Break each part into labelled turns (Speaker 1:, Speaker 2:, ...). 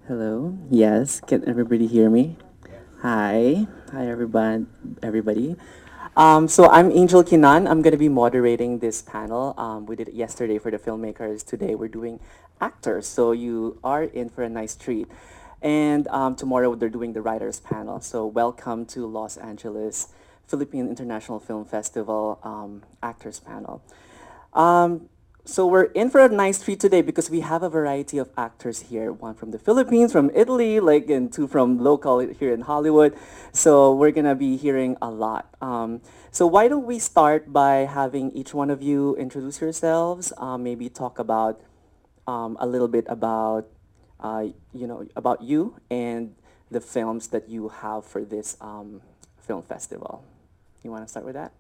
Speaker 1: Hello. Yes, can everybody hear me? Hi. Hi everyone everybody. So I'm Angel Kinan. I'm gonna be moderating this panel. We did it yesterday for the filmmakers. Today we're doing actors. So you are in for a nice treat. And tomorrow they're doing the writers panel. So welcome to Los Angeles Philippine International Film Festival actors panel. Um, so we're in for a nice treat today because we have a variety of actors here. One from the Philippines, from Italy, like, and two from local here in Hollywood. So we're gonna be hearing a lot. So why don't we start by having each one of you introduce yourselves? Maybe talk about a little bit about about you and the films that you have for this film festival. You want to start with that?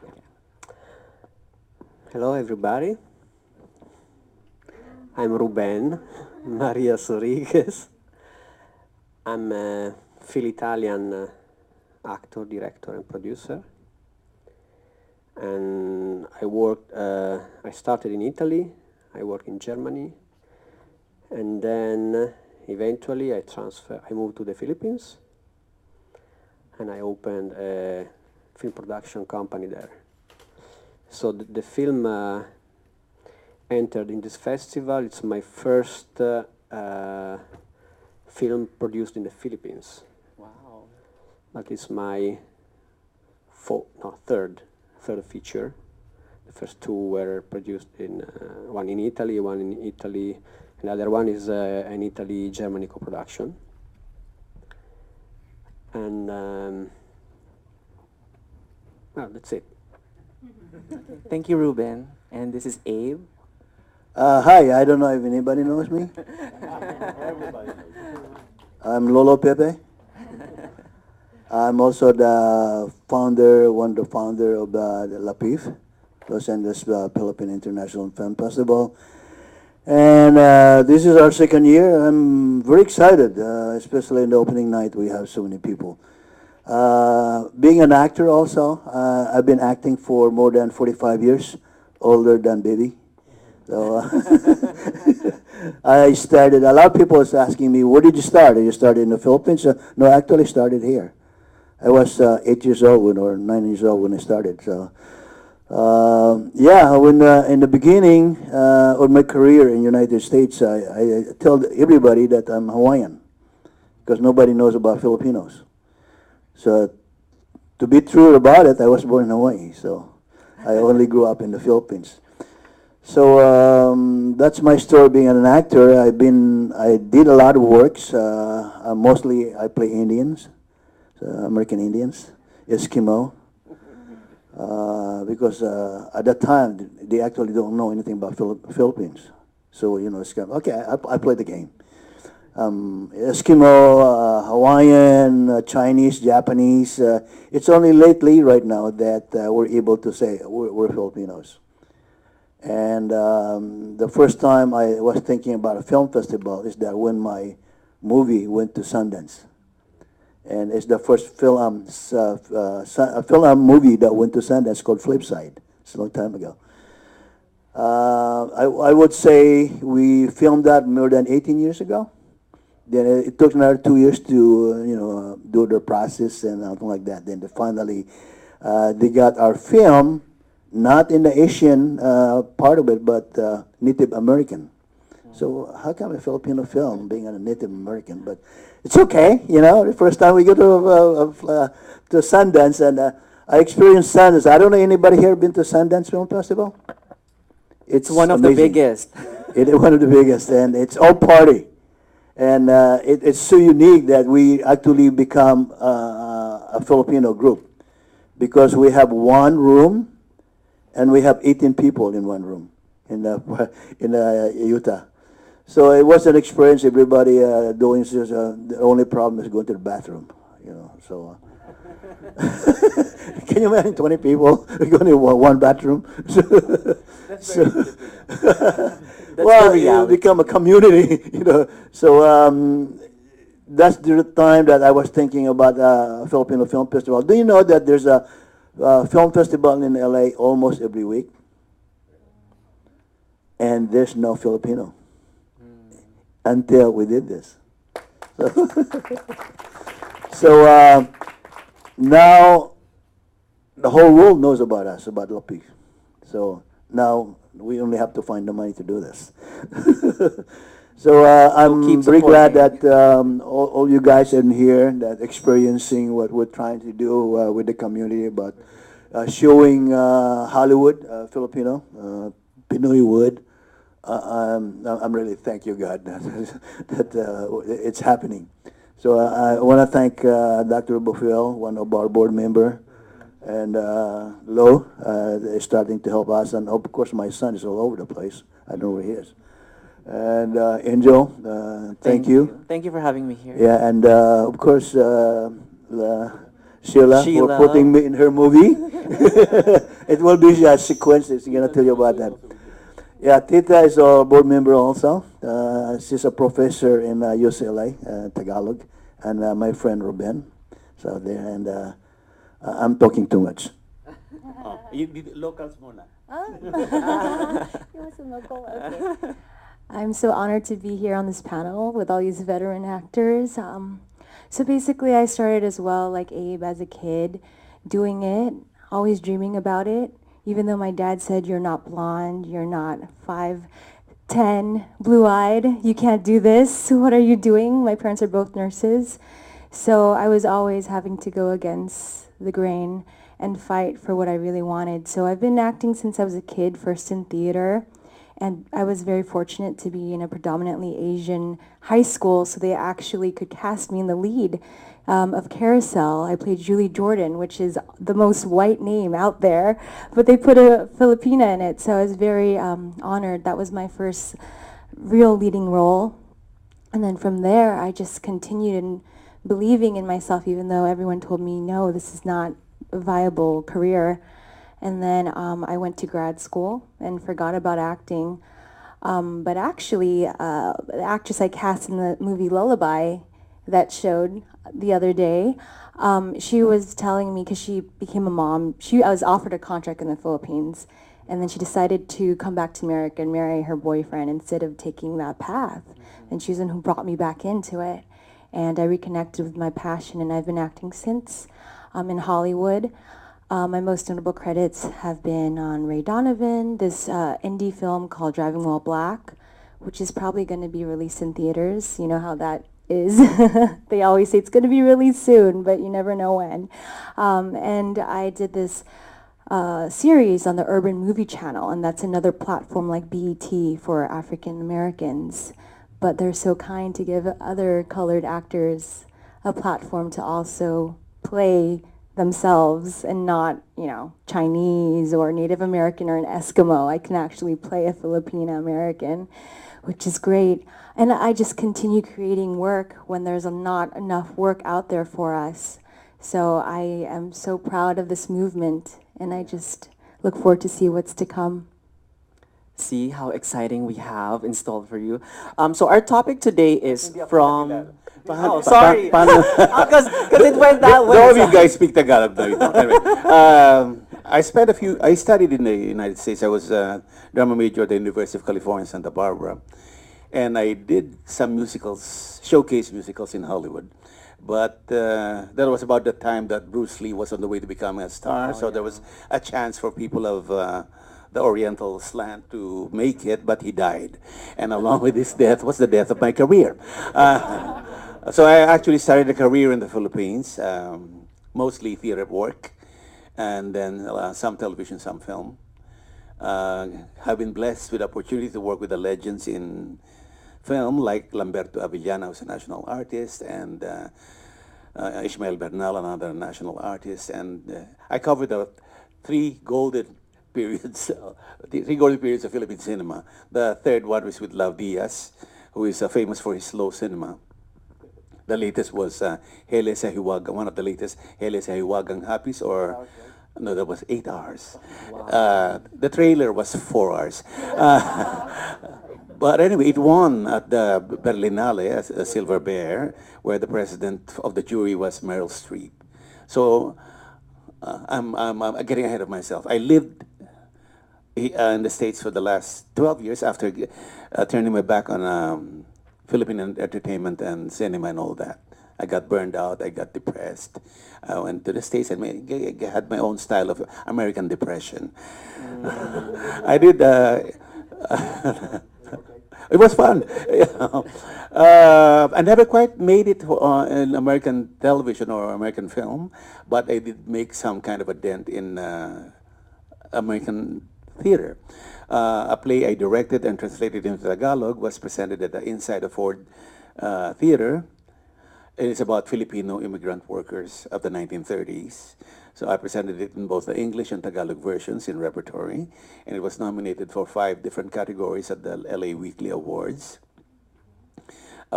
Speaker 1: Okay.
Speaker 2: Hello, everybody. I'm Reuben, Maria Soriquez. I'm a Phil-Italian actor, director, and producer. And I started in Italy, I worked in Germany, and then eventually I moved to the Philippines, and I opened a film production company there. So the film entered in this festival. It's my first film produced in the Philippines,
Speaker 1: Wow.
Speaker 2: but it's my third feature. The first two were produced in one in Italy, and the other one is an Italy-Germany co-production. And well, that's it.
Speaker 1: Thank you, Ruben. And this is Abe.
Speaker 3: Hi, I don't know if anybody knows me. I'm Lolo Pepe. I'm also one of the founder of the LAPIFF, Los Angeles Philippine International Film Festival. And this is our second year. I'm very excited, especially in the opening night. We have so many people. Being an actor also, I've been acting for more than 45 years, older than baby. So I started. A lot of people is asking me, "Where did you start? Did you start in the Philippines?" No, I actually started here. I was 8 years old or 9 years old when I started. So yeah, when in the beginning of my career in United States, I tell everybody that I'm Hawaiian because nobody knows about Filipinos. So to be true about it, I was born in Hawaii. So I only grew up in the Philippines. So that's my story being an actor. I did a lot of works. Mostly I play Indians, American Indians, Eskimo, because at that time they actually don't know anything about Philippines. So it's kind of, okay. I play the game. Eskimo, Hawaiian, Chinese, Japanese. It's only lately, right now, that we're able to say we're Filipinos. And the first time I was thinking about a film festival is that when my movie went to Sundance. And it's the first a film movie that went to Sundance called Flipside. It's a long time ago. I would say we filmed that more than 18 years ago. Then it took another 2 years to do the process and something like that. Then finally they got our film, not in the Asian part of it, but Native American. So how come a Filipino film being a Native American? But it's okay, The first time we go to Sundance, and I experienced Sundance. I don't know anybody here been to Sundance Film Festival.
Speaker 1: It's one of the
Speaker 3: amazing.
Speaker 1: biggest.
Speaker 3: It is one of the biggest, and it's all party, and it's so unique that we actually become a Filipino group because we have one room, and we have 18 people in one room in Utah. So it was an experience. Everybody doing this. The only problem is going to the bathroom, So can you imagine 20 people going to one bathroom?
Speaker 1: That's
Speaker 3: So,
Speaker 1: very That's
Speaker 3: well,
Speaker 1: the
Speaker 3: you
Speaker 1: reality.
Speaker 3: become a community. So that's the time that I was thinking about Filipino Film Festival. Do you know that there's a film festival in LA almost every week, and there's no Filipino.
Speaker 1: Mm.
Speaker 3: until we did this. So now the whole world knows about us, about LAPIFF. So now we only have to find the money to do this. So I'm
Speaker 1: keep
Speaker 3: very glad
Speaker 1: supporting.
Speaker 3: that all you guys in here that experiencing what we're trying to do with the community about showing Hollywood, Filipino, Pinoy wood. I'm really thank you God that it's happening. So I want to thank Dr. Buffel, one of our board member, and Lo is starting to help us, and of course my son is all over the place. I don't know where he is. And Angel, thank you.
Speaker 1: Thank you for having me here.
Speaker 3: Yeah, and of course Sheila for
Speaker 1: Sheila.
Speaker 3: putting me in her movie. It will be a sequence. She's gonna tell you about that. Yeah, Tita is a board member also. She's a professor in UCLA, Tagalog, and my friend Reuben. So there, and I'm talking too much.
Speaker 4: Oh, locals muna.
Speaker 5: You want some local? Okay. I'm so honored to be here on this panel with all these veteran actors. So basically, I started as well, like Abe, as a kid, doing it, always dreaming about it. Even though my dad said, you're not blonde, you're not 5'10", blue-eyed, you can't do this. What are you doing? My parents are both nurses. So I was always having to go against the grain and fight for what I really wanted. So I've been acting since I was a kid, first in theater. And I was very fortunate to be in a predominantly Asian high school, so they actually could cast me in the lead of Carousel. I played Julie Jordan, which is the most white name out there, but they put a Filipina in it, so I was very honored. That was my first real leading role. And then from there, I just continued in believing in myself, even though everyone told me, no, this is not a viable career. And then I went to grad school and forgot about acting. But actually, the actress I cast in the movie Lullaby that showed the other day, she was telling me, because she became a mom, I was offered a contract in the Philippines, and then she decided to come back to America and marry her boyfriend instead of taking that path. And she's the one who brought me back into it. And I reconnected with my passion, and I've been acting since in Hollywood. My most notable credits have been on Ray Donovan, this indie film called Driving While Black, which is probably going to be released in theaters. You know how that is. They always say it's going to be released soon, but you never know when. And I did this series on the Urban Movie Channel, and that's another platform like BET for African Americans. But they're so kind to give other colored actors a platform to also play themselves and not, Chinese or Native American or an Eskimo. I can actually play a Filipina American, which is great. And I just continue creating work when there's not enough work out there for us. So I am so proud of this movement, and I just look forward to see what's to come.
Speaker 1: See how exciting we have installed for you. So our topic today is from. Oh, sorry. Because it went that way.
Speaker 4: All of you guys speak Tagalog. No, you don't. Anyway, I studied in the United States. I was a drama major at the University of California, Santa Barbara. And I did some musicals, showcase musicals in Hollywood. But that was about the time that Bruce Lee was on the way to becoming a star. So there was a chance for people of the Oriental slant to make it, but he died. And along with his death was the death of my career. So I actually started a career in the Philippines, mostly theater work, and then some television, some film. Have been blessed with the opportunity to work with the legends in film, like Lamberto Avellana, who's a national artist, and Ishmael Bernal, another national artist. And I covered the three golden periods, the three golden periods of Philippine cinema. The third one was with Lav Diaz, who is famous for his slow cinema. The latest was Hele sa Hiwagang, one of the latest, Hele sa Hiwagang Hapis, or no, that was 8 hours. The trailer was 4 hours. But anyway, it won at the Berlinale, a Silver Bear, where the president of the jury was Meryl Streep. So I'm getting ahead of myself. I lived in the States for the last 12 years after turning my back on Philippine entertainment and cinema and all that. I got burned out. I got depressed. I went to the States and had my own style of American depression. I did. It was fun. You know. I never quite made it in American television or American film, but I did make some kind of a dent in American theater. A play I directed and translated into Tagalog was presented at the Inside of Ford Theater. It's about Filipino immigrant workers of the 1930s. So I presented it in both the English and Tagalog versions in repertory, and it was nominated for 5 different categories at the LA Weekly Awards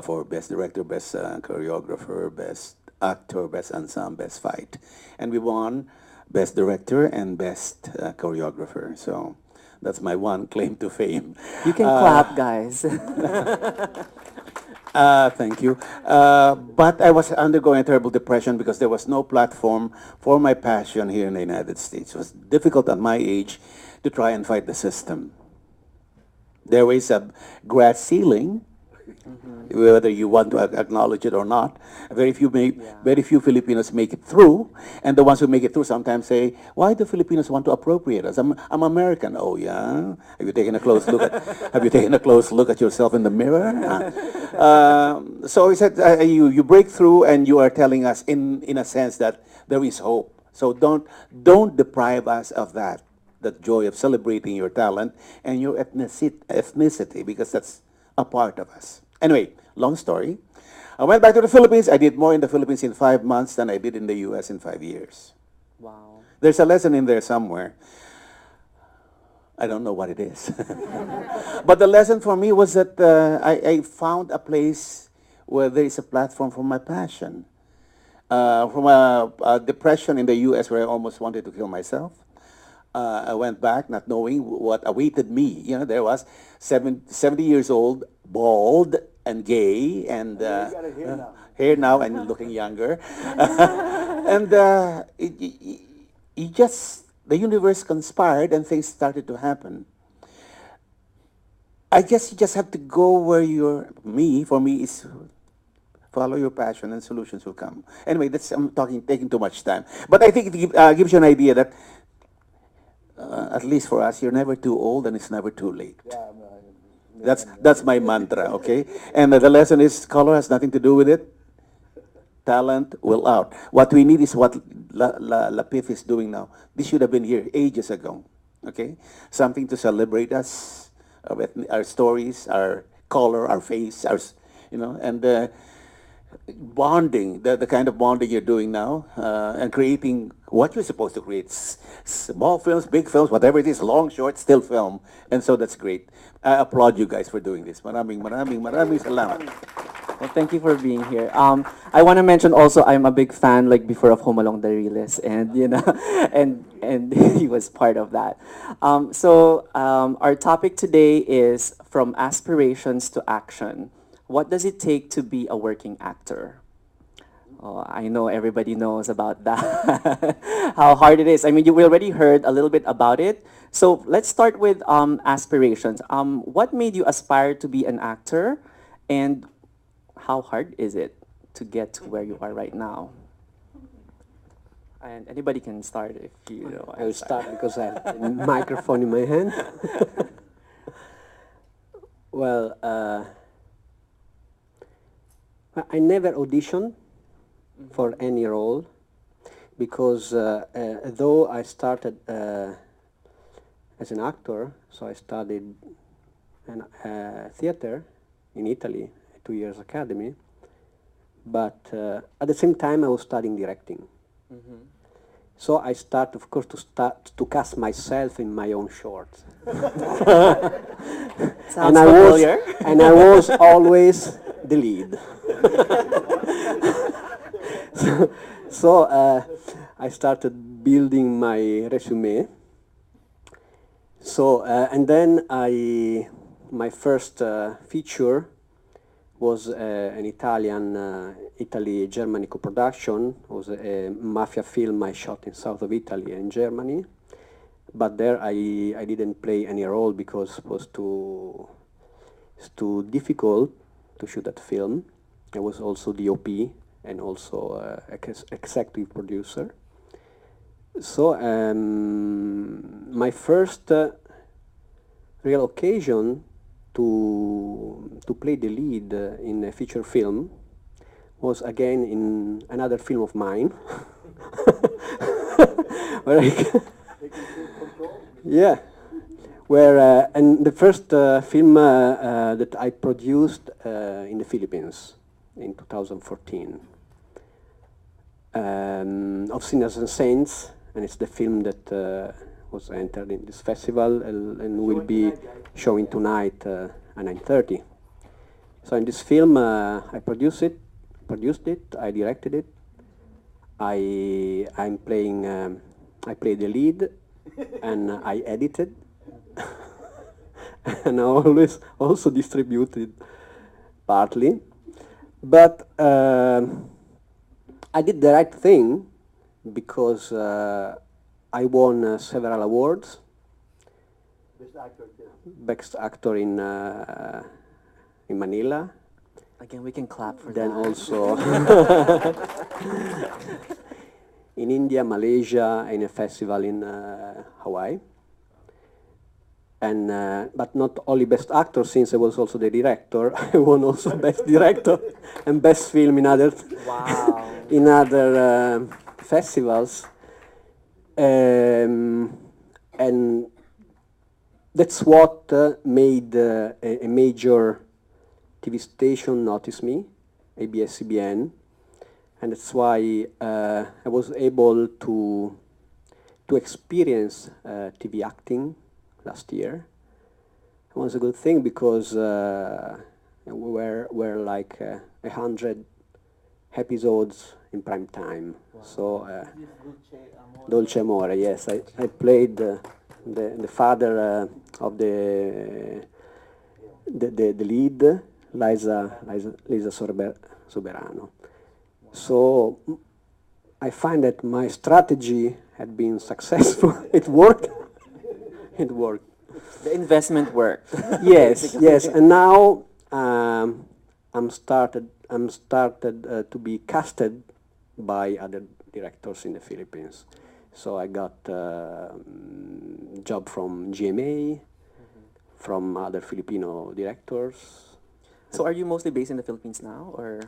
Speaker 4: for Best Director, Best Choreographer, Best Actor, Best Ensemble, Best Fight. And we won Best Director and Best Choreographer. So that's my one claim to fame.
Speaker 1: You can clap, guys.
Speaker 4: Thank you. But I was undergoing a terrible depression because there was no platform for my passion here in the United States. It was difficult at my age to try and fight the system. There was a glass ceiling, whether you want to acknowledge it or not. Very few Filipinos make it through, and the ones who make it through sometimes say, "Why do Filipinos want to appropriate us? I'm American." Oh yeah. Have you taken a close look at Have you taken a close look at yourself in the mirror? So he said, you break through, and you are telling us in a sense that there is hope. So don't deprive us of that joy of celebrating your talent and your ethnicity, because that's a part of us. Anyway, long story. I went back to the Philippines. I did more in the Philippines in 5 months than I did in the US in 5 years.
Speaker 1: Wow.
Speaker 4: There's a lesson in there somewhere. I don't know what it is. But the lesson for me was that I found a place where there is a platform for my passion. From a depression in the US where I almost wanted to kill myself, I went back not knowing what awaited me. You know, there was 70 years old, bald and gay, and hair now and looking younger. And the universe conspired and things started to happen. I guess you just have to go where for me is follow your passion and solutions will come. Anyway, I'm taking too much time. But I think it gives you an idea that at least for us, you're never too old and it's never too late. That's my mantra, okay? And the lesson is color has nothing to do with it. Talent will out. What we need is what LAPIFF is doing now. This should have been here ages ago, okay? Something to celebrate us, our stories, our color, our face, and bonding, the kind of bonding you're doing now, and creating what you're supposed to create. Small films, big films, whatever it is, long, short, still film. And so that's great. I applaud you guys for doing this. Maraming salamat.
Speaker 1: Well, thank you for being here. I want to mention also I'm a big fan, like before, of Home Along the Realist, and and he was part of that. Our topic today is from aspirations to action. What does it take to be a working actor? Oh, I know everybody knows about that, how hard it is. I mean, we already heard a little bit about it. So let's start with aspirations. What made you aspire to be an actor, and how hard is it to get to where you are right now? And anybody can start if you know.
Speaker 2: I will start because I have a microphone in my hand. Well, I never auditioned for any role because though I started as an actor, so I studied theater in Italy, 2 years academy, but at the same time I was studying directing. So I start, of course, to cast myself in my own shorts.
Speaker 1: Sounds familiar.
Speaker 2: And I was always the lead. So I started building my resume. So and then my first feature was an Italy-Germany co-production. It was a mafia film I shot in south of Italy and Germany. But there I didn't play any role because it was too difficult to shoot that film. I was also DOP and also executive producer. So my first real occasion to play the lead in a feature film was again in another film of mine. Where yeah, where and the first film that I produced in the Philippines in 2014 of Sinners and Saints, and it's the film that was entered in this festival and will be showing tonight at 9:30. So in this film, I produced it, I directed it. I'm playing. I played the lead, and I edited, and I always also distributed partly. But I did the right thing because I won several awards. Best actor in Manila.
Speaker 1: Again, we can clap for
Speaker 2: Then
Speaker 1: that.
Speaker 2: also in India, Malaysia, in a festival in Hawaii. And but not only best actor, since I was also the director, I won also best director and best film in other
Speaker 1: Wow.
Speaker 2: in other festivals. And that's what made a major TV station notice me, ABS-CBN, and that's why I was able to experience TV acting last year. It was a good thing because we're like 100 episodes in prime time. Wow. So Dolce Amore, yes, I played the father of the lead, Lisa Soberano. So I find that my strategy had been successful. It worked. It worked.
Speaker 1: The investment worked.
Speaker 2: Yes, yes. And now I'm started to be casted by other directors in the Philippines. So I got job from GMA, from other Filipino directors.
Speaker 1: So are you mostly based in the Philippines now, or?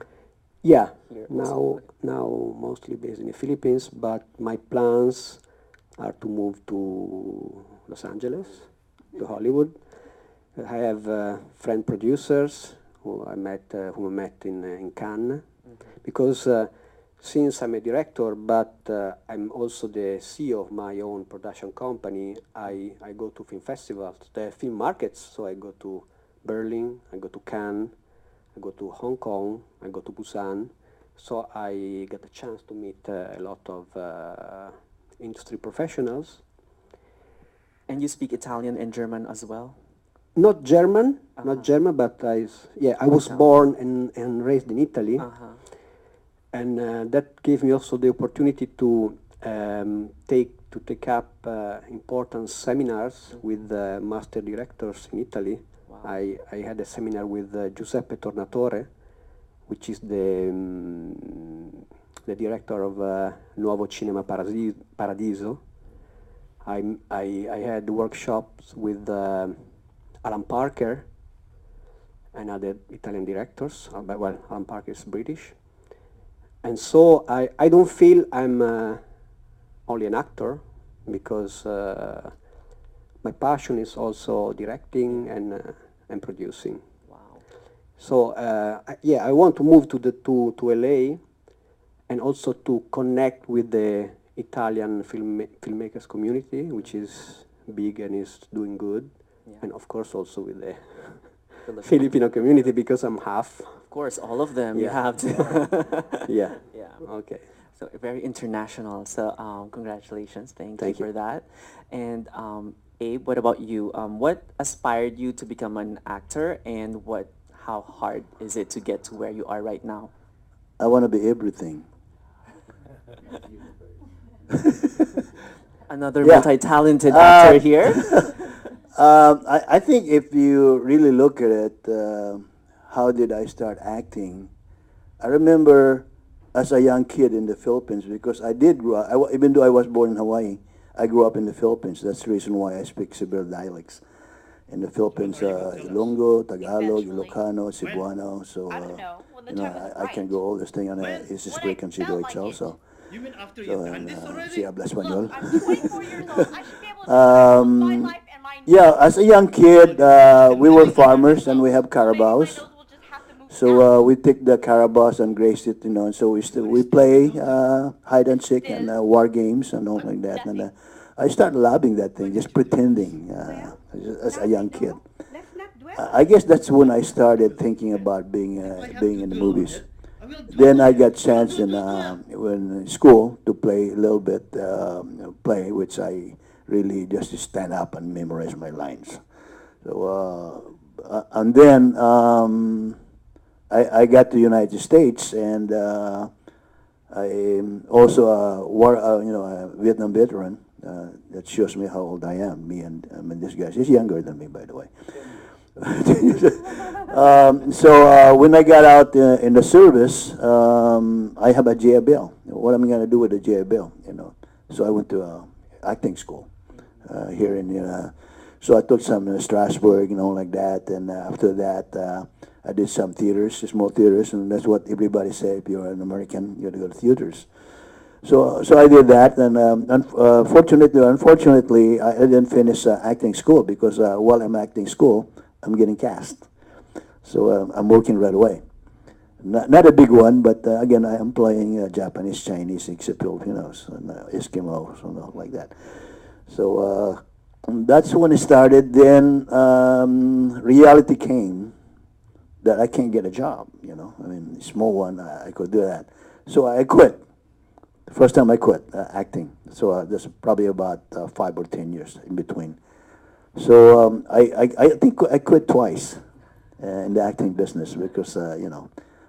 Speaker 2: Yeah,
Speaker 1: Here
Speaker 2: now mostly based in the Philippines, but my plans are to move to Los Angeles, to Hollywood. I have friend producers who I met in Cannes, because since I'm a director, but I'm also the CEO of my own production company, I go to film festivals, the film markets, so I go to Berlin, I go to Cannes, I go to Hong Kong, I go to Busan, so I get a chance to meet a lot of industry professionals.
Speaker 1: And you speak Italian and German as well?
Speaker 2: Not German, but I was born and raised in Italy. And that gave me also the opportunity to take up important seminars with master directors in Italy.
Speaker 1: Wow.
Speaker 2: I had a seminar with Giuseppe Tornatore, which is the director of Nuovo Cinema Paradiso. I had workshops with Alan Parker and other Italian directors. Well, Alan Parker is British. And so I don't feel I'm only an actor, because my passion is also directing and producing.
Speaker 1: Wow.
Speaker 2: So I want to move to LA, and also to connect with the Italian filmmakers community, which is big and is doing good, and of course also with the Filipino community, because I'm half.
Speaker 1: Of course, all of them. You have to.
Speaker 2: Yeah.
Speaker 1: Yeah.
Speaker 2: Okay.
Speaker 1: So very international. So congratulations. Thank you
Speaker 2: Thank you.
Speaker 1: for that. And Abe, what about you? What aspired you to become an actor, and how hard is it to get to where you are right now?
Speaker 3: I want to be everything.
Speaker 1: Another
Speaker 3: Yeah.
Speaker 1: multi-talented actor here.
Speaker 3: I think if you really look at it, how did I start acting? I remember as a young kid in the Philippines, because I did grow up, even though I was born in Hawaii, I grew up in the Philippines. That's the reason why I speak several dialects. In the Philippines, Ilonggo, Tagalog, Ilocano, Cebuano. So, I can go all this thing, and it's just very considerate also. So, si habla español. Yeah, as a young kid, we were farmers and we have carabaos. So we take the carabaos and graze it, and so we play hide and seek and war games and all like that. And I started loving that thing, just pretending as a young kid. I guess that's when I started thinking about being in the movies. Then I got chance in school to play a little bit play, which I really just stand up and memorize my lines. So and then I got to United States, and I also a Vietnam veteran. That shows me how old I am. Me and this guy. He's younger than me, by the way. So when I got out in the service, I have a GI Bill. What am I going to do with the GI Bill? So I went to acting school here in. So I took some in Strasbourg, like that, and after that, I did some theaters, small theaters, and that's what everybody say. If you're an American, you have to go to theaters. So I did that, and unfortunately, I didn't finish acting school because while I'm acting school, I'm getting cast. So I'm working right away. Not a big one, but again, I am playing Japanese, Chinese, except Filipinos, and Eskimos, and all like that. So that's when it started. Then reality came that I can't get a job. I mean, small one, I could do that. So I quit. The first time I quit acting. So that's probably about 5 or 10 years in between. So I think I quit twice in the acting business because I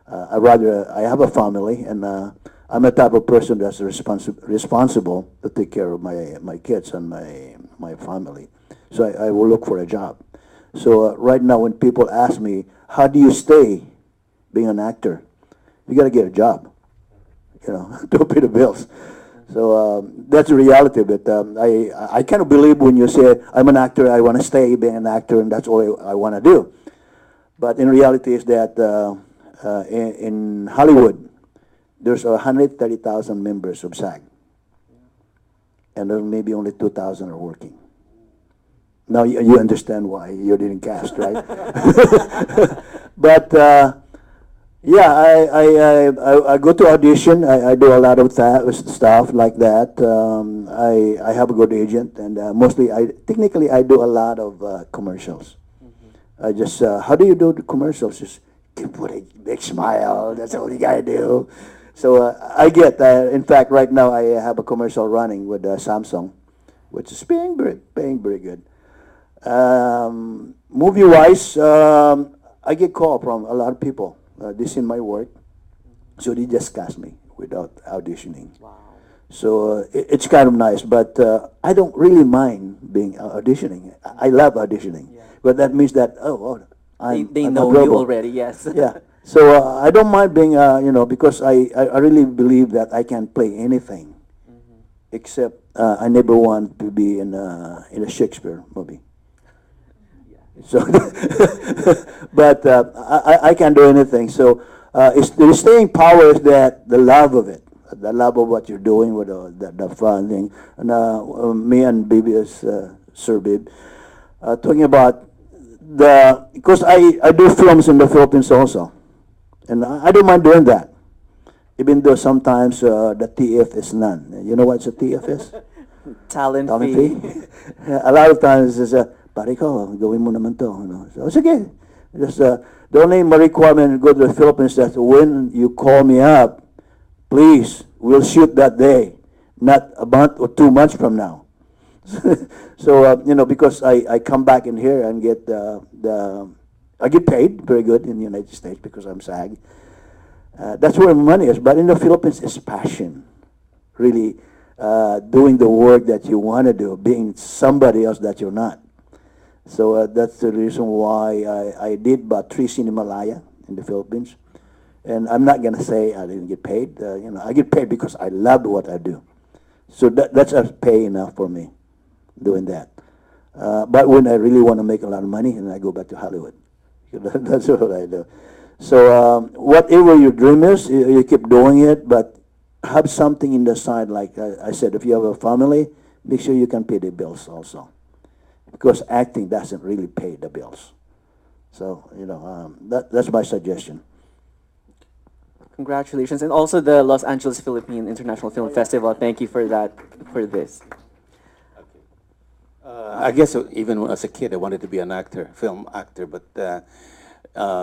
Speaker 3: have a family, and I'm the type of person that's responsible to take care of my kids and my family. So I will look for a job. So right now, when people ask me, how do you stay being an actor? You got to get a job, to pay the bills. So that's the reality of it. I kind of believe when you say, I'm an actor, I want to stay being an actor, and that's all I want to do. But in reality is that in Hollywood, there's 130,000 members of SAG. And there maybe only 2,000 are working. Now you understand why you didn't cast, right? But yeah, I go to audition. I do a lot of stuff like that. I have a good agent, and mostly technically I do a lot of commercials. I just how do you do the commercials? Just put a big smile. That's all you gotta do. So I get. In fact, right now I have a commercial running with Samsung, which is paying very good. Movie-wise, I get call from a lot of people. They seen my work, so they just cast me without auditioning.
Speaker 1: Wow.
Speaker 3: So it's kind of nice, but I don't really mind being auditioning. I love auditioning, but that means that
Speaker 1: They
Speaker 3: I'm
Speaker 1: know you
Speaker 3: available.
Speaker 1: already, yes.
Speaker 3: Yeah. So I don't mind being because I really believe that I can play anything, except I never want to be in a Shakespeare movie. So, but I can do anything. So the staying power is that the love of it, the love of what you're doing with the fun thing. And me and Baby is Sir Bib talking about because I do films in the Philippines also, and I don't mind doing that, even though sometimes the TF is none. You know what the TF is?
Speaker 1: Talent
Speaker 3: Talent
Speaker 1: fee.
Speaker 3: fee. A lot of times it's pare ko, gawin mo naman to. So, sige. Just, the only requirement to go to the Philippines is that when you call me up, please, we'll shoot that day, not a month or 2 months from now. So, because I come back in here and get I get paid very good in the United States because I'm SAG. That's where my money is. But in the Philippines, it's passion. Really doing the work that you want to do, being somebody else that you're not. So that's the reason why I did about 3 Cinemalaya in the Philippines. And I'm not gonna say I didn't get paid. I get paid because I love what I do. So that's a pay enough for me doing that. But when I really want to make a lot of money, and I go back to Hollywood. That's what I do. So whatever your dream is, you keep doing it, but have something in the side. Like I said, if you have a family, make sure you can pay the bills also, because acting doesn't really pay the bills. So that's my suggestion.
Speaker 1: Congratulations, and also the Los Angeles Philippine International Film Festival. Thank you for that, for this.
Speaker 4: I guess even as a kid, I wanted to be an actor, film actor. But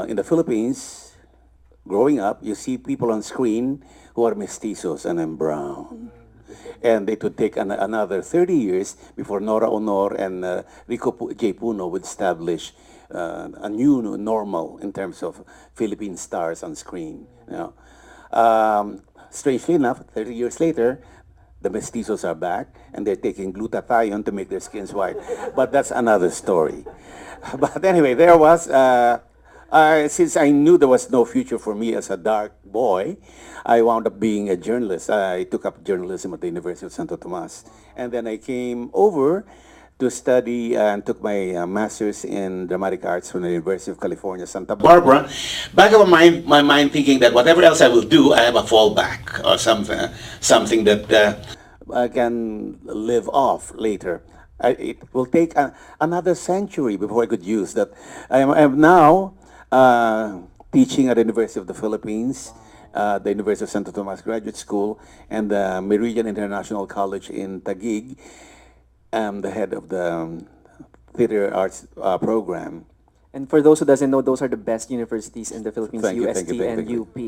Speaker 4: in the Philippines, growing up, you see people on screen who are mestizos, and I'm brown. And it would take another 30 years before Nora Honor and Rico J. Puno would establish a new normal in terms of Philippine stars on screen. Strangely enough, 30 years later, the mestizos are back, and they're taking glutathione to make their skins white. But that's another story. But anyway, there was, since I knew there was no future for me as a dark boy, I wound up being a journalist. I took up journalism at the University of Santo Tomas. And then I came over to study and took my master's in dramatic arts from the University of California, Santa Barbara. Back of my mind thinking that whatever else I will do, I have a fallback or something that I can live off later. It will take another century before I could use that. I am now teaching at the University of the Philippines, the University of Santo Tomas Graduate School, and the Meridian International College in Taguig. I'm the head of the theater arts program.
Speaker 1: And for those who doesn't know, those are the best universities in the Philippines,
Speaker 4: Thank you,
Speaker 1: UST
Speaker 4: thank you,
Speaker 1: and
Speaker 4: thank you.
Speaker 1: UP.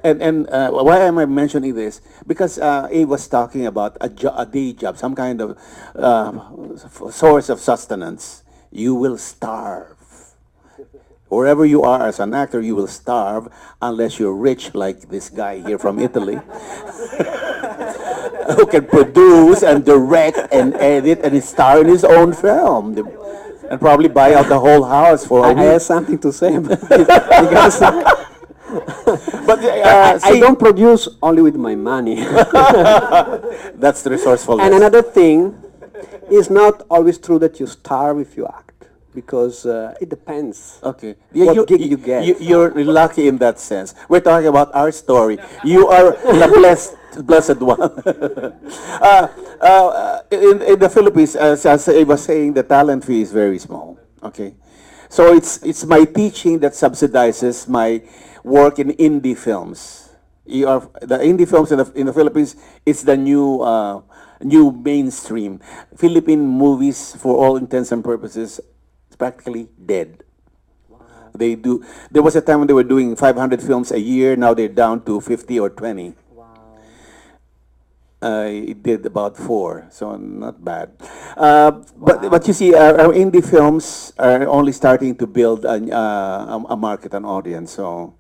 Speaker 4: And why am I mentioning this? Because Abe was talking about a day job, some kind of source of sustenance. You will starve. Wherever you are as an actor, you will starve unless you're rich like this guy here from Italy. Who can produce and direct and edit and star in his own film. And probably buy out the whole house for
Speaker 2: I have something to say about it, because
Speaker 4: But
Speaker 2: I don't produce only with my money.
Speaker 4: that's the resourcefulness.
Speaker 2: And another thing, it's not always true that you starve if you act, because it depends.
Speaker 4: Okay.
Speaker 2: What gig you get.
Speaker 4: You're lucky in that sense. We're talking about our story. You are the blessed one. In the Philippines, as I was saying, the talent fee is very small. Okay. So it's my teaching that subsidizes my work in indie films. The indie films in the Philippines is the new mainstream. Philippine movies, for all intents and purposes, is practically dead. Wow. They do. There was a time when they were doing 500 films a year. Now they're down to 50 or 20.
Speaker 1: Wow.
Speaker 4: It did about 4, so not bad. But you see, our indie films are only starting to build a market, an audience. So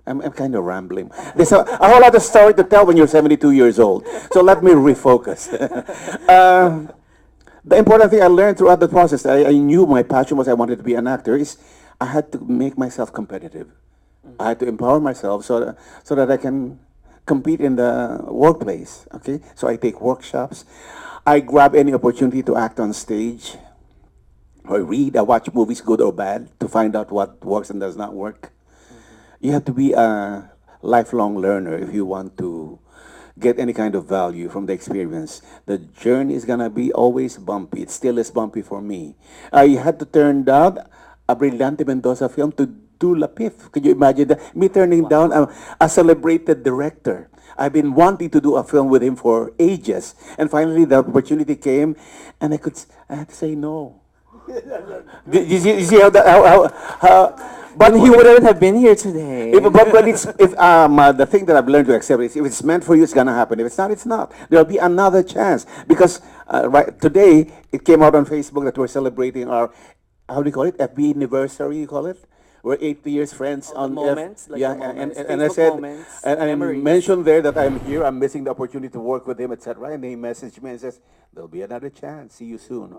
Speaker 4: I'm kind of rambling. There's a whole lot of story to tell when you're 72 years old. So let me refocus. The important thing I learned throughout the process, I knew my passion was I wanted to be an actor, is I had to make myself competitive. I had to empower myself so that I can compete in the workplace. Okay, so I take workshops. I grab any opportunity to act on stage. I read, I watch movies, good or bad, to find out what works and does not work. You have to be a lifelong learner if you want to get any kind of value from the experience. The journey is gonna be always bumpy. It still is bumpy for me. I had to turn down a Brillante Mendoza film to do LAPIFF. Can you imagine that? Me turning down a celebrated director. I've been wanting to do a film with him for ages, and finally the opportunity came, and I had to say no. You see how
Speaker 1: But he wouldn't have been here today.
Speaker 4: but the thing that I've learned to accept is if it's meant for you, it's gonna happen. If it's not, it's not. There'll be another chance, because right today it came out on Facebook that we're celebrating our, how do you call it, FB anniversary? You call it? We're 8 years friends on
Speaker 1: moments, like
Speaker 4: yeah,
Speaker 1: the moments,
Speaker 4: and I
Speaker 1: Facebook
Speaker 4: said,
Speaker 1: moments,
Speaker 4: and I
Speaker 1: memories.
Speaker 4: mentioned there that I'm here. I'm missing the opportunity to work with him, etc. And he messaged me and says, "There'll be another chance. See you soon."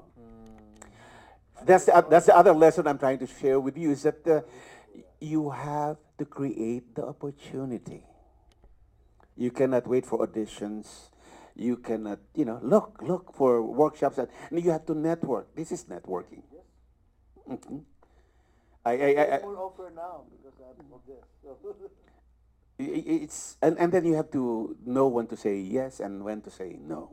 Speaker 4: That's the other lesson I'm trying to share with you, is that you have to create the opportunity. You cannot wait for auditions. You cannot, look for workshops, and you have to network. This is networking. Mhm. I
Speaker 3: Full offer now because of this.
Speaker 4: it's and then you have to know when to say yes and when to say no.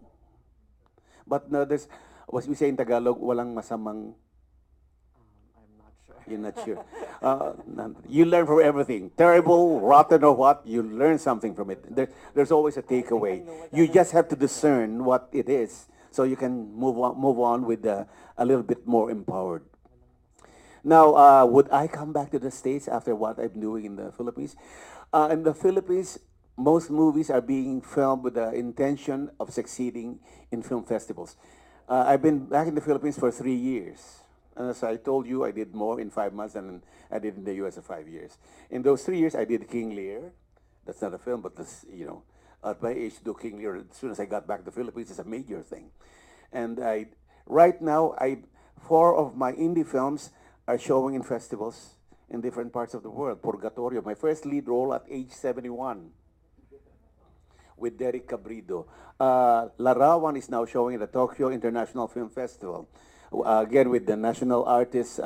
Speaker 4: But no, there's, what we say in Tagalog, walang masamang.
Speaker 1: I'm not sure.
Speaker 4: You're not sure. You learn from everything, terrible, rotten, or what. You learn something from it. There's always a takeaway. You just have to discern what it is, so you can move on with a little bit more empowered. Now, would I come back to the States after what I'm doing in the Philippines? In the Philippines, most movies are being filmed with the intention of succeeding in film festivals. I've been back in the Philippines for 3 years. As I told you, I did more in 5 months than I did in the US in 5 years. In those 3 years, I did King Lear. That's not a film, but at my age, to do King Lear, as soon as I got back to the Philippines, is a major thing. And right now, four of my indie films are showing in festivals in different parts of the world. Purgatorio, my first lead role at age 71 with Derek Cabrido. Larawan is now showing at the Tokyo International Film Festival. Again, with the national artist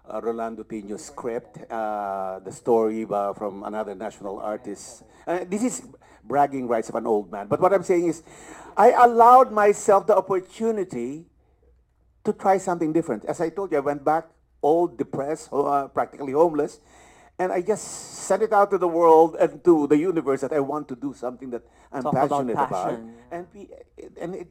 Speaker 4: Rolando Tino's script, the story from another national artist. This is bragging rights of an old man. But what I'm saying is, I allowed myself the opportunity to try something different. As I told you, I went back old, depressed, practically homeless, and I just sent it out to the world and to the universe that I want to do something that I'm
Speaker 1: Talk about
Speaker 4: passionate about.
Speaker 1: passion.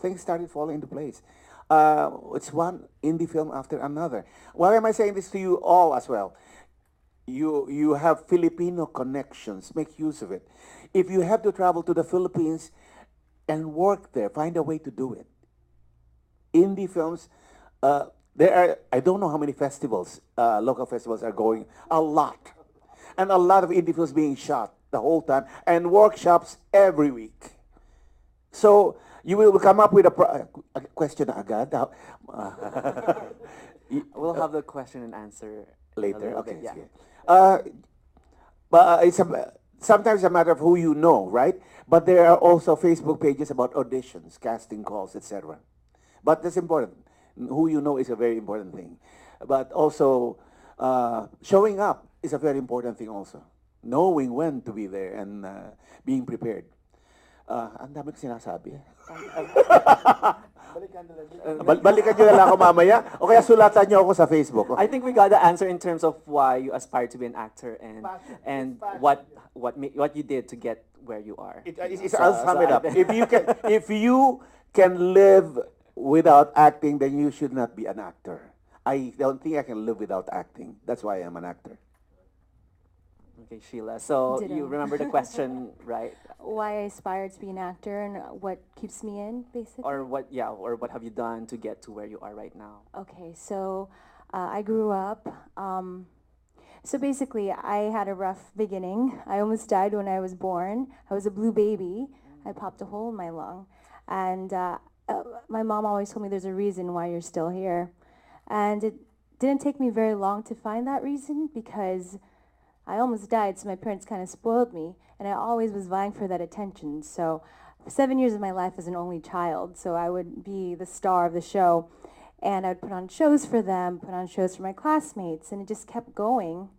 Speaker 4: Things started falling into place. It's one indie film after another. Why am I saying this to you all as well? You have Filipino connections. Make use of it. If you have to travel to the Philippines and work there, find a way to do it. Indie films, there are, I don't know how many festivals, local festivals are going, a lot. And a lot of indie films being shot the whole time, and workshops every week. So you will come up with a question agad.
Speaker 1: We'll have the question and answer in a
Speaker 4: Later,
Speaker 1: little
Speaker 4: okay.
Speaker 1: bit, yeah.
Speaker 4: Sige. But sometimes a matter of who you know, right? But there are also Facebook pages about auditions, casting calls, etc. But that's important. Who you know is a very important thing. But also, showing up is a very important thing also. Knowing when to be there and being prepared. Ang dami ko sinasabi. Balikan nyo na lang ako mamaya, o kaya sulatan nyo ako sa Facebook.
Speaker 1: I think we got the answer in terms of why you aspire to be an actor and what you did to get where you are.
Speaker 4: I'll sum it up. If you can live without acting, then you should not be an actor. I don't think I can live without acting. That's why I'm an actor.
Speaker 1: Okay, Sheila. So
Speaker 5: Ditto.
Speaker 1: you remember the question, right?
Speaker 5: Why I aspire to be an actor and what keeps me in, basically.
Speaker 1: Or what have you done to get to where you are right now?
Speaker 5: Okay, so I grew up. So basically, I had a rough beginning. I almost died when I was born. I was a blue baby. I popped a hole in my lung. And my mom always told me there's a reason why you're still here. And it didn't take me very long to find that reason because I almost died, so my parents kind of spoiled me, and I always was vying for that attention. So 7 years of my life as an only child, so I would be the star of the show, and I would put on shows for them, put on shows for my classmates, and it just kept going.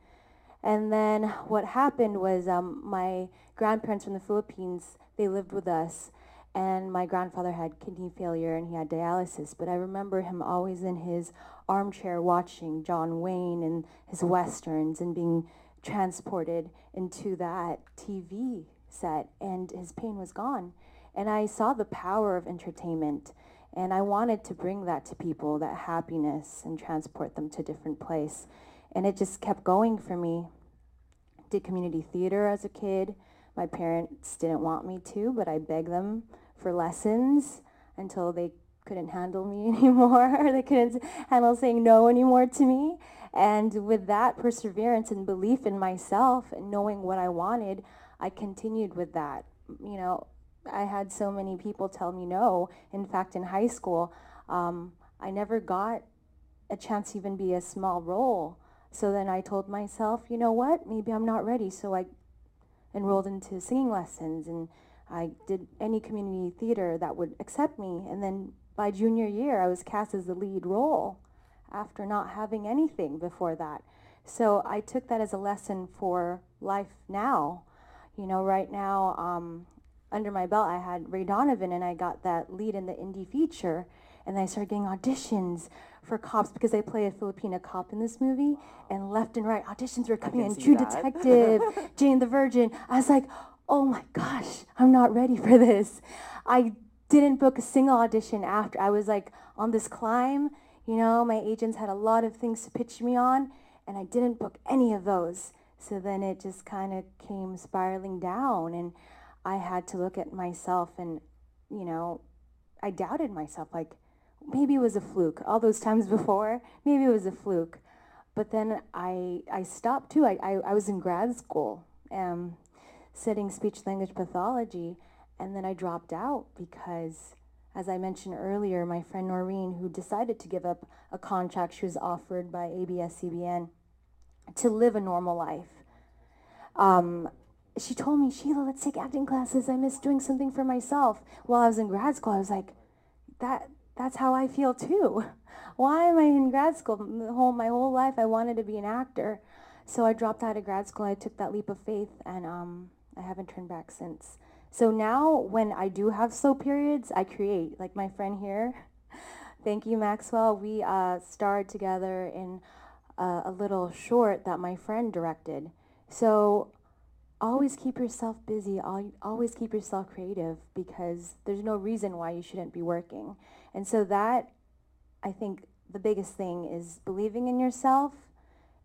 Speaker 5: And then what happened was my grandparents from the Philippines, they lived with us, and my grandfather had kidney failure and he had dialysis, but I remember him always in his armchair watching John Wayne and his westerns and being transported into that TV set, and his pain was gone. And I saw the power of entertainment, and I wanted to bring that to people, that happiness, and transport them to a different place. And it just kept going for me. Did community theater as a kid. My parents didn't want me to, but I begged them for lessons until they couldn't handle me anymore. They couldn't handle saying no anymore to me. And with that perseverance and belief in myself and knowing what I wanted, I continued with that. You know, I had so many people tell me no. In fact, in high school, I never got a chance to even be a small role. So then I told myself, you know what, maybe I'm not ready. So I enrolled into singing lessons, and I did any community theater that would accept me. And then by junior year, I was cast as the lead role after not having anything before that. So I took that as a lesson for life now. You know, right now, under my belt, I had Ray Donovan, and I got that lead in the indie feature. And then I started getting auditions for cops because I play a Filipina cop in this movie. And left and right, auditions were coming
Speaker 1: can
Speaker 5: in.
Speaker 1: see
Speaker 5: True
Speaker 1: that.
Speaker 5: Detective, Jane the Virgin. I was like, oh my gosh, I'm not ready for this. I didn't book a single audition after. I was like on this climb. You know, my agents had a lot of things to pitch me on, and I didn't book any of those. So then it just kind of came spiraling down, and I had to look at myself, and, you know, I doubted myself, like, maybe it was a fluke. All those times before, maybe it was a fluke. But then I stopped too. I was in grad school studying speech language pathology, and then I dropped out because, as I mentioned earlier, my friend Noreen, who decided to give up a contract she was offered by ABS-CBN to live a normal life, she told me, Sheila, let's take acting classes. I miss doing something for myself. While I was in grad school, I was like, that's how I feel too. Why am I in grad school? My whole life I wanted to be an actor. So I dropped out of grad school. I took that leap of faith, and I haven't turned back since. So now when I do have slow periods, I create. Like my friend here, thank you, Maxwell. We starred together in a little short that my friend directed. So always keep yourself busy, always keep yourself creative, because there's no reason why you shouldn't be working. And so that, I think the biggest thing is believing in yourself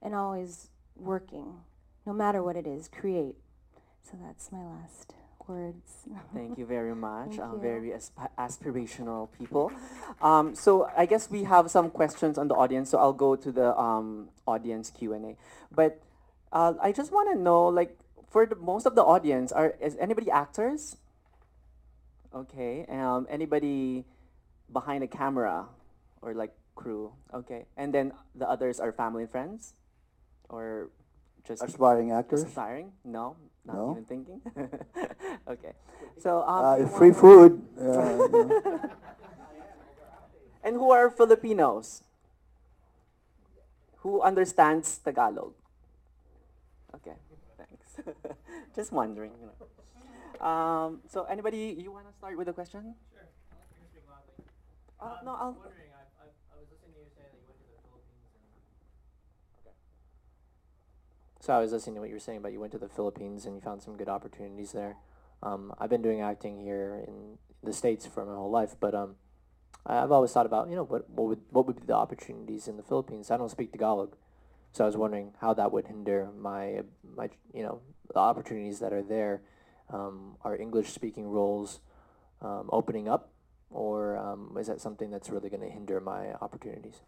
Speaker 5: and always working, no matter what it is, create. So that's my last words.
Speaker 1: Thank you very much.
Speaker 5: Thank you.
Speaker 1: Very aspirational people. So I guess we have some questions on the audience, so I'll go to the audience Q&A. But I just want to know, like, for most of the audience, is anybody actors? Okay. Anybody behind a camera or like crew? Okay. And then the others are family and friends, or just
Speaker 3: Aspiring actors.
Speaker 1: aspiring? No, not
Speaker 3: No.
Speaker 1: even thinking. Okay. So
Speaker 3: Free food.
Speaker 1: and who are Filipinos? Who understands Tagalog? Okay, thanks. Just wondering, you know. So anybody, you want to start with a question?
Speaker 6: Sure. I can speak loudly.
Speaker 1: No, I'll.
Speaker 6: I was wondering, I was listening to you say that you went to the Philippines and... Okay. So I was listening to what you were saying about you went to the Philippines and you found some good opportunities there. I've been doing acting here in the States for my whole life, but I've always thought about, you know, what would be the opportunities in the Philippines. I don't speak Tagalog, so I was wondering how that would hinder my you know, the opportunities that are there. Are English-speaking roles opening up, or is that something that's really going to hinder my opportunities?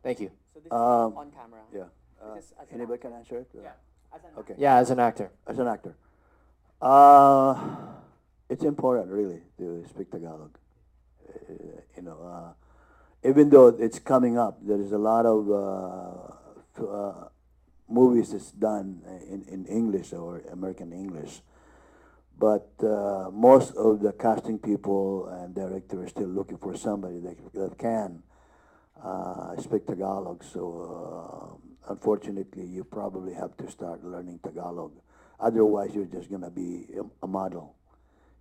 Speaker 6: Thank you.
Speaker 1: So this is on camera.
Speaker 3: Yeah.
Speaker 1: This is as an
Speaker 3: Anybody
Speaker 1: actor.
Speaker 3: can answer it?
Speaker 1: Yeah. As an
Speaker 3: Okay.
Speaker 6: Yeah, as an actor.
Speaker 3: As an actor. It's important, really, to speak Tagalog. You know, even though it's coming up, there is a lot of movies that's done in English or American English. But most of the casting people and directors are still looking for somebody that can speak Tagalog. So unfortunately, you probably have to start learning Tagalog. Otherwise, you're just going to be a model.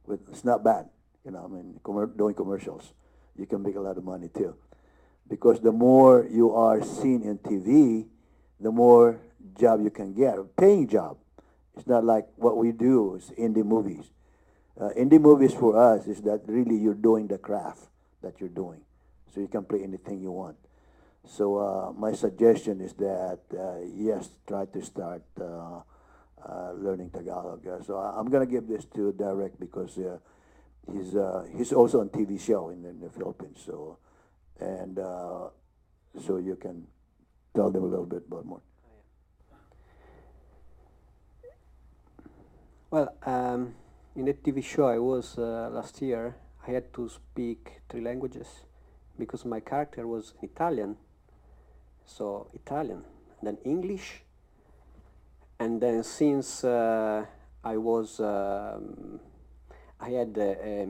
Speaker 3: It's not bad. You know, I mean, doing commercials, you can make a lot of money too. Because the more you are seen in TV, the more job you can get, a paying job. It's not like what we do is indie movies. Indie movies for us is that really you're doing the craft that you're doing. So you can play anything you want. So my suggestion is that, yes, try to start learning Tagalog. So I'm going to give this to Derek because he's also on TV show in the Philippines. So, and so you can tell them a little bit about more.
Speaker 2: Well, in the TV show I was last year, I had to speak 3 languages because my character was Italian. So Italian, then English, and then since I was, I had a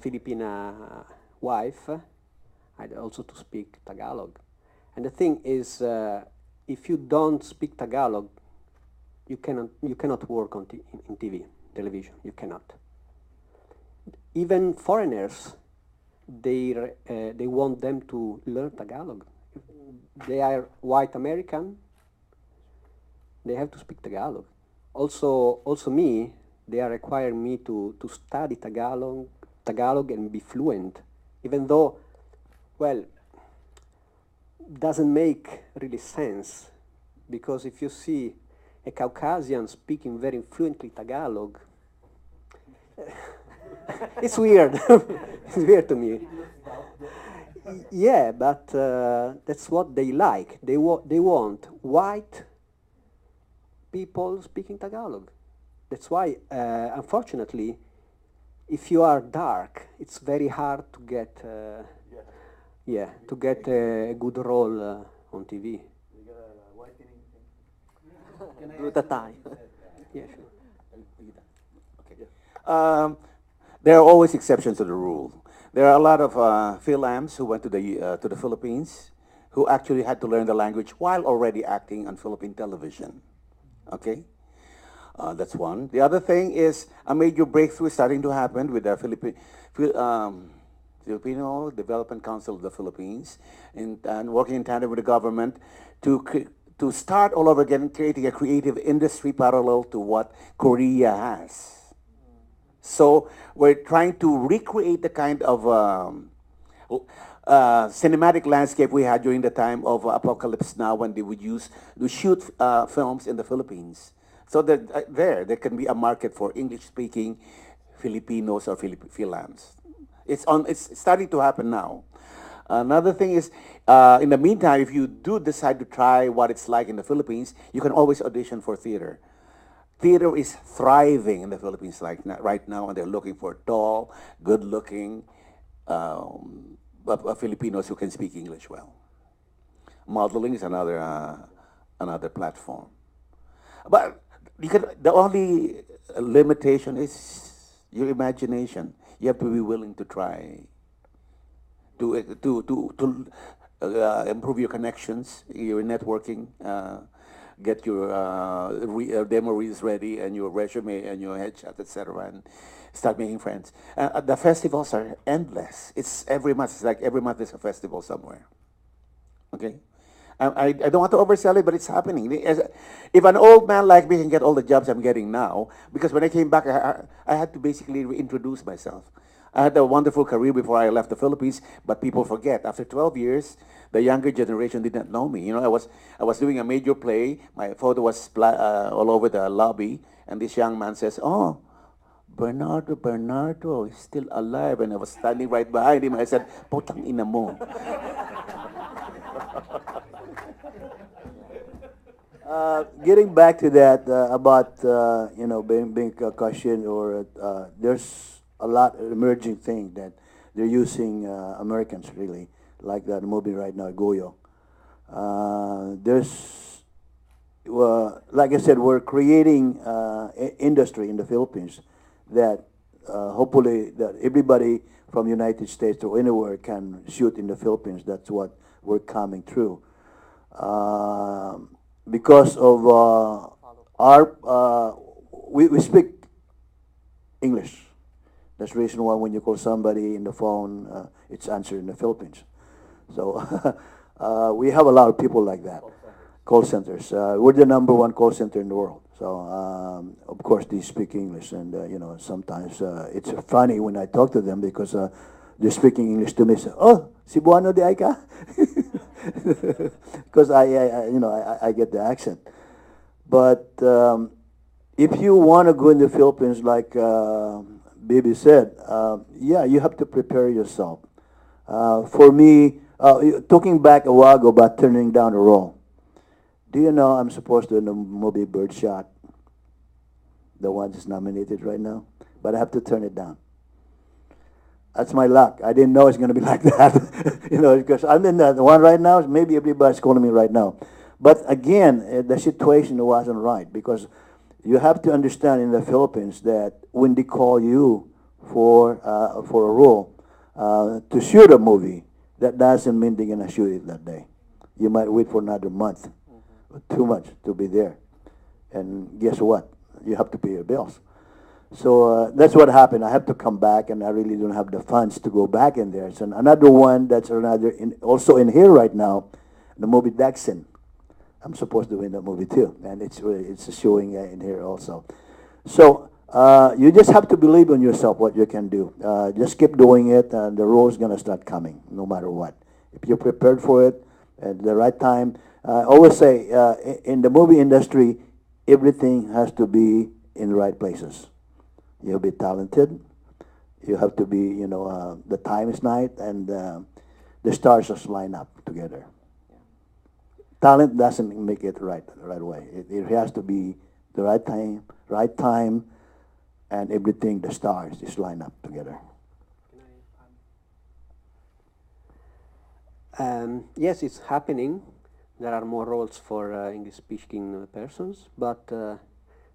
Speaker 2: Filipina wife, I had also to speak Tagalog. And the thing is, if you don't speak Tagalog, you cannot work on in TV, television. You cannot. Even foreigners, they want them to learn Tagalog. If they are white American, they have to speak Tagalog. Also me, they are requiring me to study Tagalog and be fluent, even though, well, doesn't make really sense, because if you see a Caucasian speaking very fluently Tagalog, it's weird. It's weird to me. Yeah, but that's what they like. They want white people speaking Tagalog. That's why, unfortunately, if you are dark, it's very hard to get a good role on TV. Yeah, sure.
Speaker 4: Okay. There are always exceptions to the rule. There are a lot of Philams who went to the Philippines who actually had to learn the language while already acting on Philippine television. Okay, that's one. The other thing is a major breakthrough is starting to happen with the Filipino Development Council of the Philippines, and working in tandem with the government to start all over again, creating a creative industry parallel to what Korea has. So we're trying to recreate the kind of cinematic landscape we had during the time of Apocalypse Now, when they would shoot films in the Philippines. So that there can be a market for English-speaking Filipinos or Filams. It's starting to happen now. Another thing is, in the meantime, if you do decide to try what it's like in the Philippines, you can always audition for theater. Theater is thriving in the Philippines right now, and they're looking for tall, good-looking Filipinos who can speak English well. Modeling is another platform. But the only limitation is your imagination. You have to be willing to try to improve your connections, your networking, get your demo reels ready, and your resume and your headshot, etc., and start making friends. The festivals are endless. It's every month. It's like every month there's a festival somewhere. Okay. I don't want to oversell it, but it's happening. If an old man like me can get all the jobs I'm getting now, because when I came back, I had to basically reintroduce myself. I had a wonderful career before I left the Philippines, but people forget. After 12 years, the younger generation didn't know me. You know, I was doing a major play. My photo was all over the lobby, and this young man says, "Oh, Bernardo is still alive," and I was standing right behind him. I said, "Potang ina mo."
Speaker 3: Getting back to that about being a caution, or there's a lot of emerging thing that they're using Americans, really, like that movie right now, Goyo. There's like I said, we're creating industry in the Philippines that hopefully that everybody from United States or anywhere can shoot in the Philippines. That's what we're coming through. Because of we speak English. That's the reason why when you call somebody in the phone, it's answered in the Philippines. So we have a lot of people like that. Call centers. We're the #1 call center in the world. So of course they speak English, and sometimes it's funny when I talk to them because they're speaking English to me. So, oh, Cebuano di ay ka? Because I get the accent. But if you want to go in the Philippines, like Bibi said, yeah, you have to prepare yourself. For me, talking back a while ago about turning down a role. Do you know I'm supposed to in the movie Birdshot, the one that's nominated right now, but I have to turn it down. That's my luck. I didn't know it's going to be like that. Because I'm in the one right now. Maybe everybody's calling me right now. But again, the situation wasn't right because you have to understand in the Philippines that when they call you for a role to shoot a movie, that doesn't mean they're going to shoot it that day. You might wait for another month or 2 months to be there. And guess what? You have to pay your bills. So that's what happened. I have to come back, and I really don't have the funds to go back in there. So another one that's also in here right now, the movie Daxon. I'm supposed to win that movie too, and it's showing in here also. So you just have to believe in yourself what you can do. Just keep doing it, and the role's gonna start coming, no matter what. If you're prepared for it at the right time, I always say in the movie industry, everything has to be in the right places. You'll be talented. You have to be, the time is right, and the stars just line up together. Talent doesn't make it right away. It has to be the right time, and everything, the stars just line up together.
Speaker 2: Yes, it's happening. There are more roles for English-speaking persons, but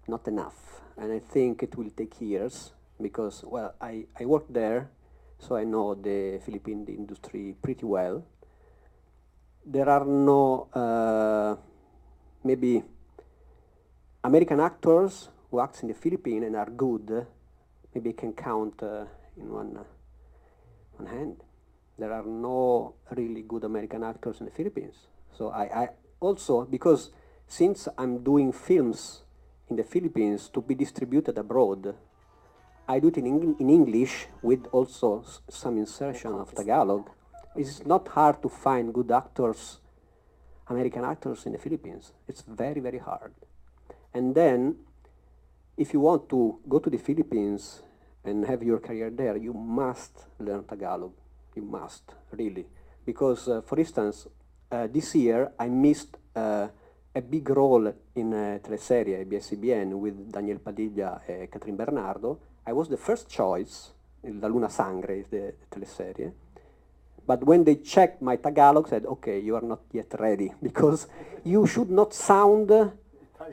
Speaker 2: not enough. And I think it will take years because, well, I worked there, so I know the Philippine industry pretty well. There are no, maybe, American actors who act in the Philippines and are good, maybe I can count in one hand. There are no really good American actors in the Philippines. So I also, because since I'm doing films in the Philippines to be distributed abroad, I do it in English with also some insertion of Tagalog. It's not hard to find good actors, American actors in the Philippines. It's very, very hard. And then, if you want to go to the Philippines and have your career there, you must learn Tagalog. You must, really. Because, for instance, this year I missed a big role in a teleserie, ABS-CBN, with Daniel Padilla and Katherine Bernardo. I was the first choice, La Luna Sangre is the teleserie. But when they checked my Tagalog, said, okay, you are not yet ready, because you should not sound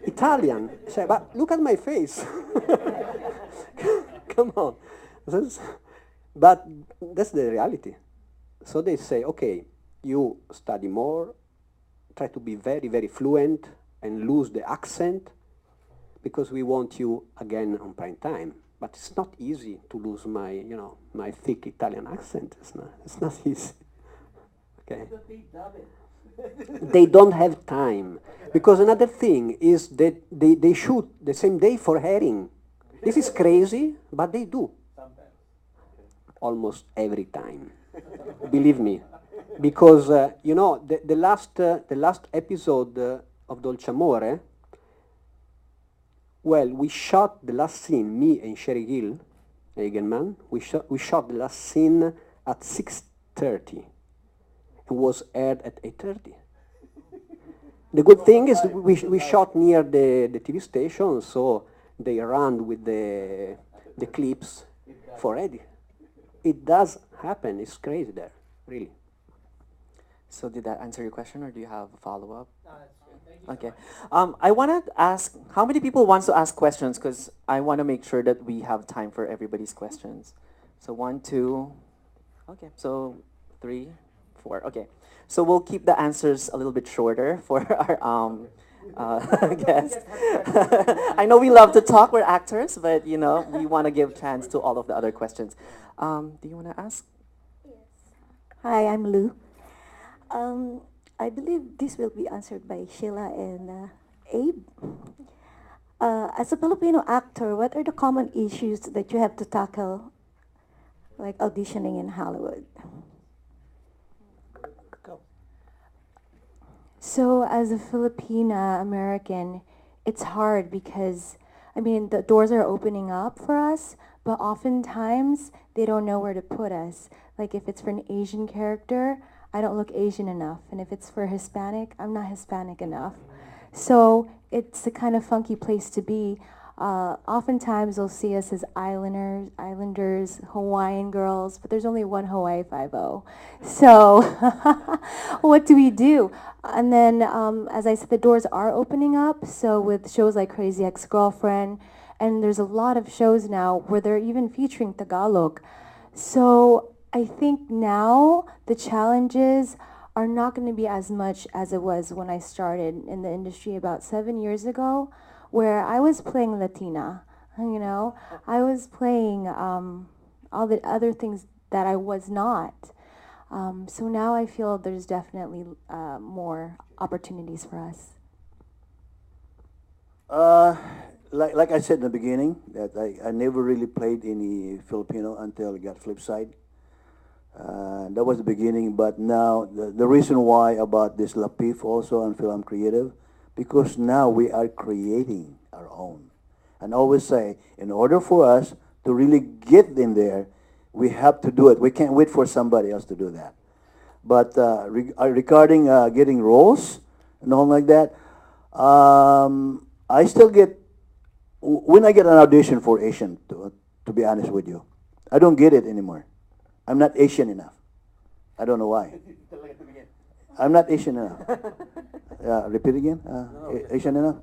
Speaker 2: Italian. I said, but look at my face. Come on. But that's the reality. So they say, okay, you study more, try to be very, very fluent and lose the accent because we want you again on prime time. But it's not easy to lose my, my thick Italian accent. It's not easy. Okay. They don't have time. Because another thing is that they shoot the same day for herring. This is crazy, but they do. Almost every time. Believe me. Because, the last episode of Dolce Amore, well, we shot the last scene, me and Sherry Gill, Hagenman, we shot the last scene at 6:30. It was aired at 8:30. The good thing is we shot near the TV station, so they ran with the clips for Eddie. It does happen. It's crazy there, really.
Speaker 1: So did that answer your question, or do you have a follow-up? Okay. I want to ask, how many people wants to ask questions? Because I want to make sure that we have time for everybody's questions. So 1, 2, okay. So 3, 4, okay. So we'll keep the answers a little bit shorter for our guests. I know we love to talk, we're actors, but we want to give chance to all of the other questions. Do you want to ask?
Speaker 7: Hi, I'm Lou. I believe this will be answered by Sheila and Abe. As a Filipino actor, what are the common issues that you have to tackle, like auditioning in Hollywood?
Speaker 5: So as a Filipina American, it's hard because, the doors are opening up for us, but oftentimes they don't know where to put us. Like if it's for an Asian character, I don't look Asian enough. And if it's for Hispanic, I'm not Hispanic enough. So it's a kind of funky place to be. Oftentimes they'll see us as islanders, Hawaiian girls, but there's only one Hawaii 5-0. So what do we do? And then, as I said, the doors are opening up. So with shows like Crazy Ex-Girlfriend, and there's a lot of shows now where they're even featuring Tagalog. So I think now the challenges are not going to be as much as it was when I started in the industry about 7 years ago, where I was playing Latina, you know. I was playing all the other things that I was not. So now I feel there's definitely more opportunities for us.
Speaker 3: Like I said in the beginning, that I never really played any Filipino until I got Flipside. That was the beginning, but now the reason why about this LAPIFF also and Film Creative, because now we are creating our own. And I always say, in order for us to really get in there, we have to do it. We can't wait for somebody else to do that. But regarding getting roles and all like that, I still get, when I get an audition for Asian, to be honest with you, I don't get it anymore. I'm not Asian enough. I don't know why. I'm not Asian enough. Repeat again. Asian enough.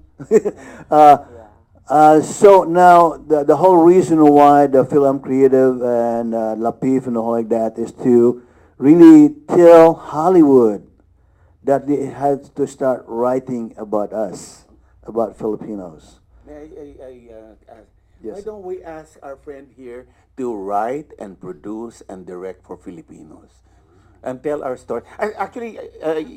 Speaker 3: So now the whole reason why the Film Creative and LAPIFF and all like that is to really tell Hollywood that they have to start writing about us, about Filipinos.
Speaker 4: Why
Speaker 3: Yes.
Speaker 4: don't we ask our friend here to write and produce and direct for Filipinos and tell our story? Actually,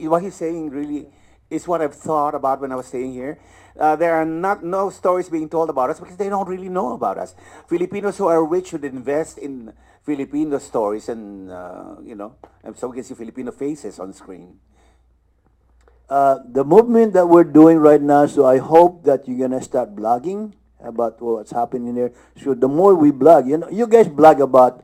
Speaker 4: what he's saying really is what I've thought about when I was staying here. There are no stories being told about us because they don't really know about us. Filipinos who are rich should invest in Filipino stories and, and so we can see Filipino faces on screen.
Speaker 3: The movement that we're doing right now, so I hope that you're gonna start blogging about what's happening there. So the more we blog, you guys blog about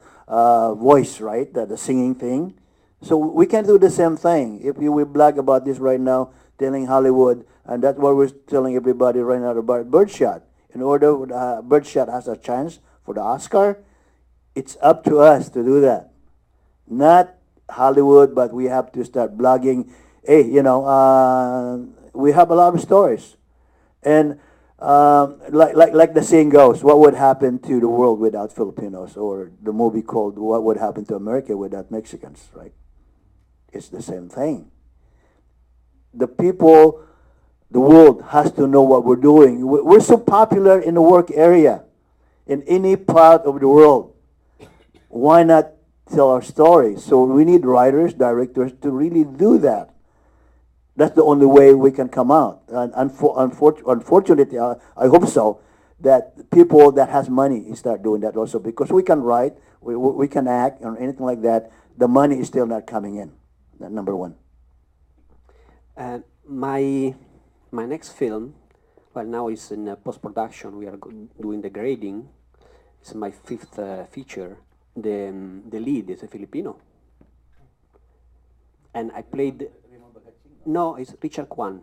Speaker 3: voice, right? The singing thing. So we can do the same thing. If we blog about this right now, telling Hollywood, and that's what we're telling everybody right now about Birdshot. In order Birdshot has a chance for the Oscar, it's up to us to do that. Not Hollywood, but we have to start blogging. Hey, we have a lot of stories, and like the saying goes, what would happen to the world without Filipinos? Or the movie called "What Would Happen to America Without Mexicans?" Right? It's the same thing. The people, the world has to know what we're doing. We're so popular in the work area, in any part of the world. Why not tell our story? So we need writers, directors to really do that. That's the only way we can come out. And unfortunately, I hope so, that people that has money start doing that also, because we can write, we can act, or anything like that. The money is still not coming in. That number one.
Speaker 2: My next film, well, now it's in post production. We are doing the grading. It's my fifth feature. The lead is a Filipino, and I played. No, it's Richard Kwan.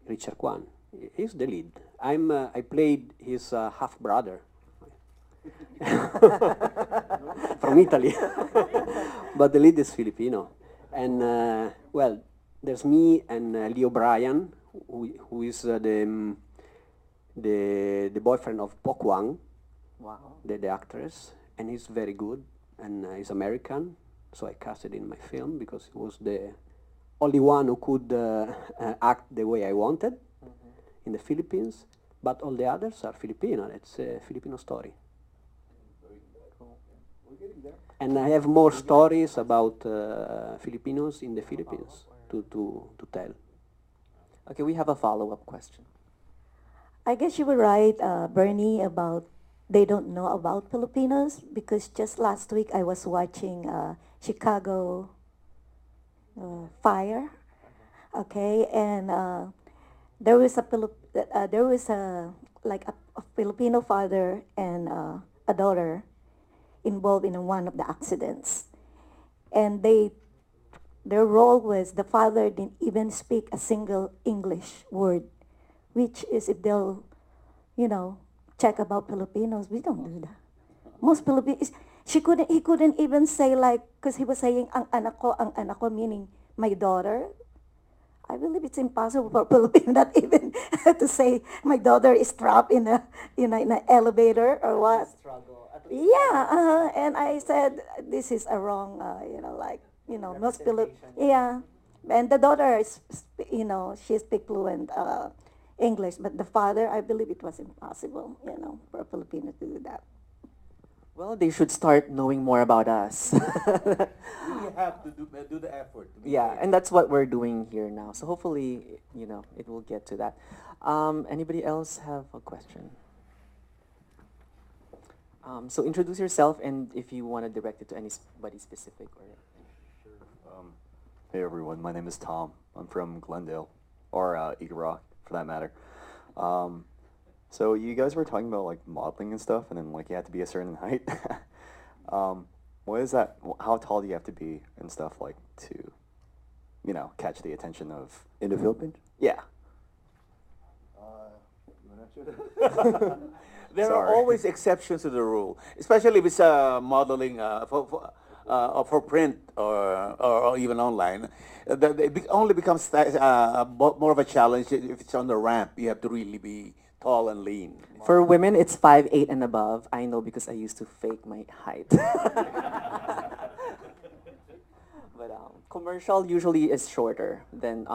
Speaker 2: Richard Kwan. He's the lead. I played his half brother from Italy, but the lead is Filipino. And well, there's me and Leo Bryan, who is the boyfriend of Pokwang, the actress, and he's very good, and he's American, so I casted in my film because he was the only one who could act the way I wanted in the Philippines, but all the others are Filipino. It's a Filipino story. And I have more stories about Filipinos in the Philippines to tell.
Speaker 1: Okay, we have a follow-up question.
Speaker 7: I guess you were right, Bernie, about they don't know about Filipinos, because just last week I was watching Chicago Fire, okay, and there was a Filipino father and a daughter involved in one of the accidents, and their role was the father didn't even speak a single English word, which is if they'll check about Filipinos. We don't do that. Most Filipinos, he couldn't even say like, because he was saying, ang anak ko, meaning my daughter. I believe it's impossible for Filipino not even to say my daughter is trapped in in an elevator or what.
Speaker 6: Struggle.
Speaker 7: Yeah, and I said this is a wrong, most yeah, and the daughter is, she speaks fluent English, but the father, I believe it was impossible, for a Filipino to do that.
Speaker 1: Well, they should start knowing more about us.
Speaker 4: You have to do the effort. To be
Speaker 1: Yeah,
Speaker 4: there.
Speaker 1: and that's what we're doing here now. So hopefully, it will get to that. Anybody else have a question? So introduce yourself, and if you want to direct it to anybody specific or.
Speaker 8: Hey everyone, my name is Tom. I'm from Glendale, or Eagle Rock, for that matter. So you guys were talking about like modeling and stuff, and then like you have to be a certain height. What is that? How tall do you have to be and stuff like to, catch the attention of?
Speaker 3: In the Philippines?
Speaker 8: Yeah.
Speaker 4: There are
Speaker 8: Sorry.
Speaker 4: always exceptions to the rule, especially with modeling for print or even online. Only becomes more of a challenge if it's on the ramp. You have to really be tall and lean.
Speaker 1: For women, it's 5'8" and above. I know because I used to fake my height. But commercial usually is shorter than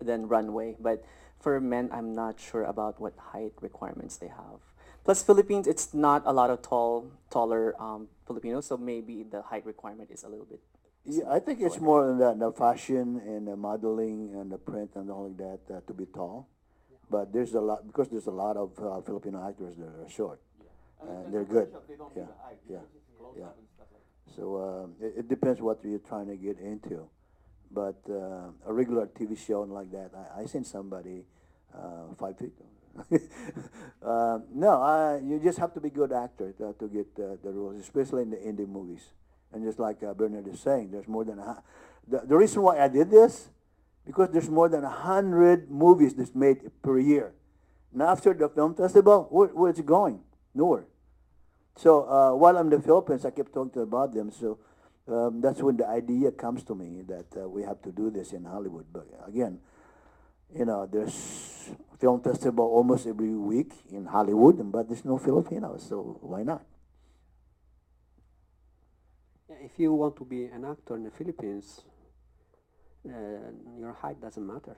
Speaker 1: runway. But for men, I'm not sure about what height requirements they have. Plus, Philippines, it's not a lot of taller Filipinos, so maybe the height requirement is a little bit.
Speaker 3: Yeah, I think it's more than that, the fashion and the modeling and the print and all of that to be tall. But there's a lot, because there's a lot of Filipino actors that are short. And they're good. Yeah, yeah, yeah. So it depends what you're trying to get into. But a regular TV show and like that, I seen somebody 5 feet. No, you just have to be good actor to get the roles, especially in the indie movies. And just like Bernard is saying, there's more than the reason why I did this, because there's more than 100 movies that's made per year. And after the film festival, where's it going? Nowhere. So while I'm in the Philippines, I kept talking about them. So that's when the idea comes to me that we have to do this in Hollywood. But again, there's film festival almost every week in Hollywood, but there's no Filipinos, so why not?
Speaker 2: If you want to be an actor in the Philippines, your height doesn't matter.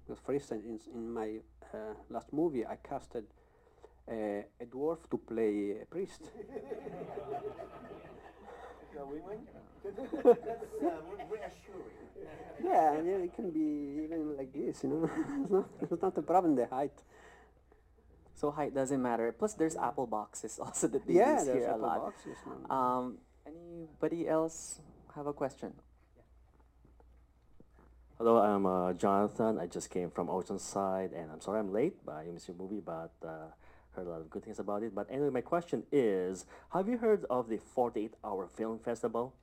Speaker 2: Because, for instance, in my last movie, I casted a dwarf to play a priest. Yeah, it can be even like this, it's not a problem, the height.
Speaker 1: So height doesn't matter. Plus, there's apple boxes also that they
Speaker 2: Yeah,
Speaker 1: use
Speaker 2: there's
Speaker 1: here a
Speaker 2: apple
Speaker 1: lot.
Speaker 2: boxes,
Speaker 1: Anybody else have a question?
Speaker 9: Hello, I'm Jonathan. I just came from Oceanside, and I'm sorry I'm late, but I missed your movie, but heard a lot of good things about it. But anyway, my question is, have you heard of the 48-hour film festival?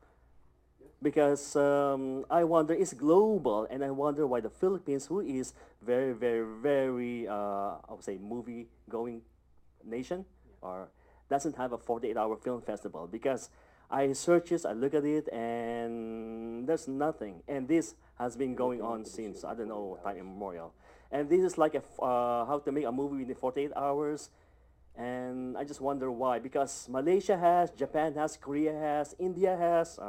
Speaker 9: Because I wonder, it's global, and I wonder why the Philippines, who is very, very, very, I would say, movie-going nation, or doesn't have a 48-hour film festival. Because I search it, I look at it, and there's nothing. And this has been going on since, I don't know, time immemorial. And this is like how to make a movie within 48 hours. And I just wonder why. Because Malaysia has, Japan has, Korea has, India has,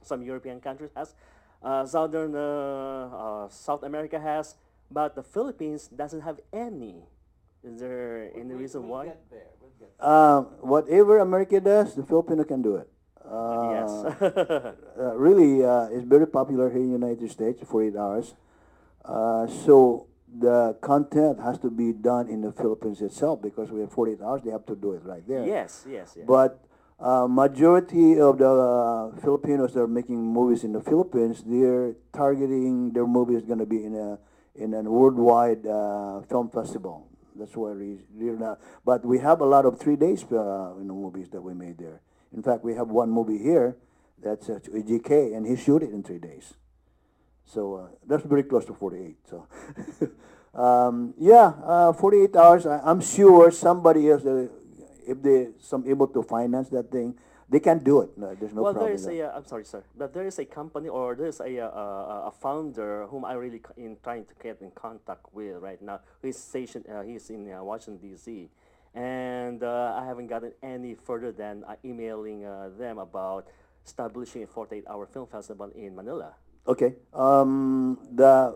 Speaker 9: some European countries has, South America has, but the Philippines doesn't have any. Is there any reason why?
Speaker 3: Whatever America does, the Filipino can do it.
Speaker 9: Yes.
Speaker 3: Really, it's very popular here in the United States, 48 hours. So the content has to be done in the Philippines itself, because we have 48 hours, they have to do it right there.
Speaker 9: Yes, yes, yes.
Speaker 3: But majority of the Filipinos that are making movies in the Philippines, they're targeting their movies going to be in a worldwide film festival. That's why we're not. But we have a lot of 3 days movies that we made there. In fact, we have one movie here that's GK, and he shoot it in 3 days. So that's very close to 48. So Yeah, 48 hours. I'm sure somebody else, if they some able to finance that thing, they can do it. No, there's no
Speaker 9: Well, there
Speaker 3: problem
Speaker 9: is
Speaker 3: there.
Speaker 9: I'm sorry, sir, but there is a company or there is a founder whom I really in trying to get in contact with right now. He's stationed, he's in Washington D.C., and I haven't gotten any further than emailing them about establishing a 48-hour film festival in Manila.
Speaker 3: Okay. The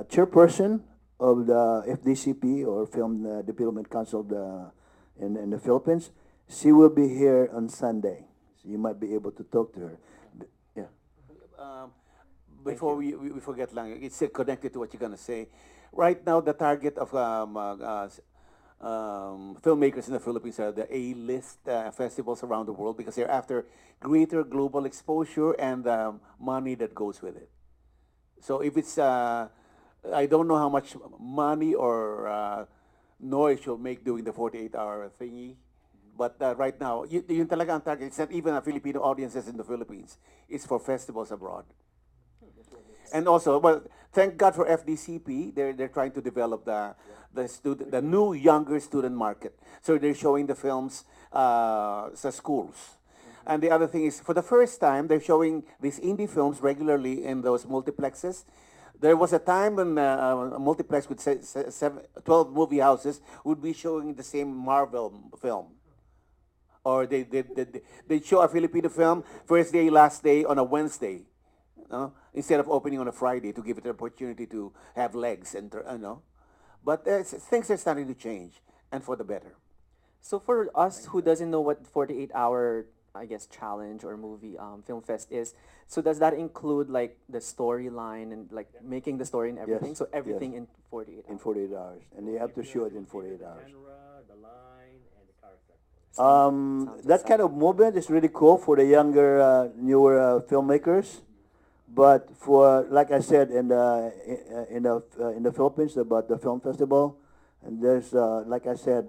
Speaker 3: chairperson of the FDCP or Film Development Council of in the Philippines, she will be here on Sunday. So you might be able to talk to her. Yeah.
Speaker 4: Um, before we forget lang, it's connected to what you're gonna say. Right now, the target of filmmakers in the Philippines are the A-list festivals around the world because they're after greater global exposure and money that goes with it. So if it's, I don't know how much money or noise you'll make doing the 48-hour thingy. But right now, yun talaga ang target. It's not even a Filipino audiences in the Philippines. It's for festivals abroad. And also, well, thank God for FDCP. They're trying to develop the new younger student market. So they're showing the films sa schools. And the other thing is, for the first time, they're showing these indie films regularly in those multiplexes. There was a time when a multiplex with 12 movie houses would be showing the same Marvel film. Or they show a Filipino film first day, last day on a Wednesday, instead of opening on a Friday to give it an opportunity to have legs and But things are starting to change, and for the better.
Speaker 6: So for us who doesn't know what 48-hour, I guess, challenge or movie film fest is, so does that include like the storyline and like making the story and everything?
Speaker 3: Yes,
Speaker 6: So everything
Speaker 3: yes.
Speaker 6: in 48
Speaker 3: In
Speaker 6: hours.
Speaker 3: 48 hours, and they have to show it in 48 hours.
Speaker 9: The line, and the character.
Speaker 6: Sounds
Speaker 3: That kind of
Speaker 6: exciting.
Speaker 3: movement is really cool for the younger, newer filmmakers. But for, like I said, in the Philippines about the film festival, and there's like I said,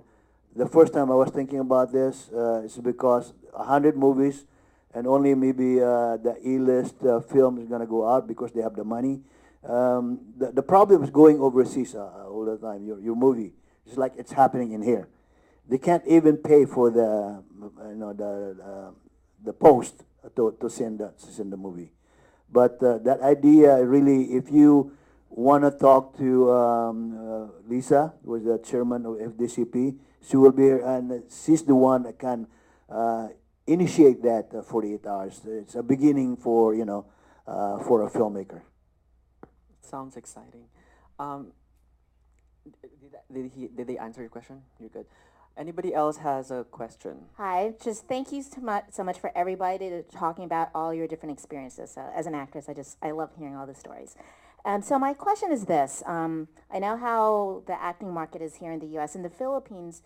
Speaker 3: the first time I was thinking about this is because 100 movies, and only maybe the E-list film is gonna go out because they have the money. The problem is going overseas all the time. Your movie, it's like it's happening in here. They can't even pay for the the post to send the movie. But that idea really, if you want to talk to Lisa, who was the chairman of FDCP, she will be here, and she's the one that can initiate that 48 hours. It's a beginning for for a filmmaker.
Speaker 6: Sounds exciting. Um, did they answer your question? You're good. Anybody else has a question?
Speaker 10: Hi, just thank you so much for everybody talking about all your different experiences. As an actress, I love hearing all the stories. So my question is this: I know how the acting market is here in the U.S. In the Philippines,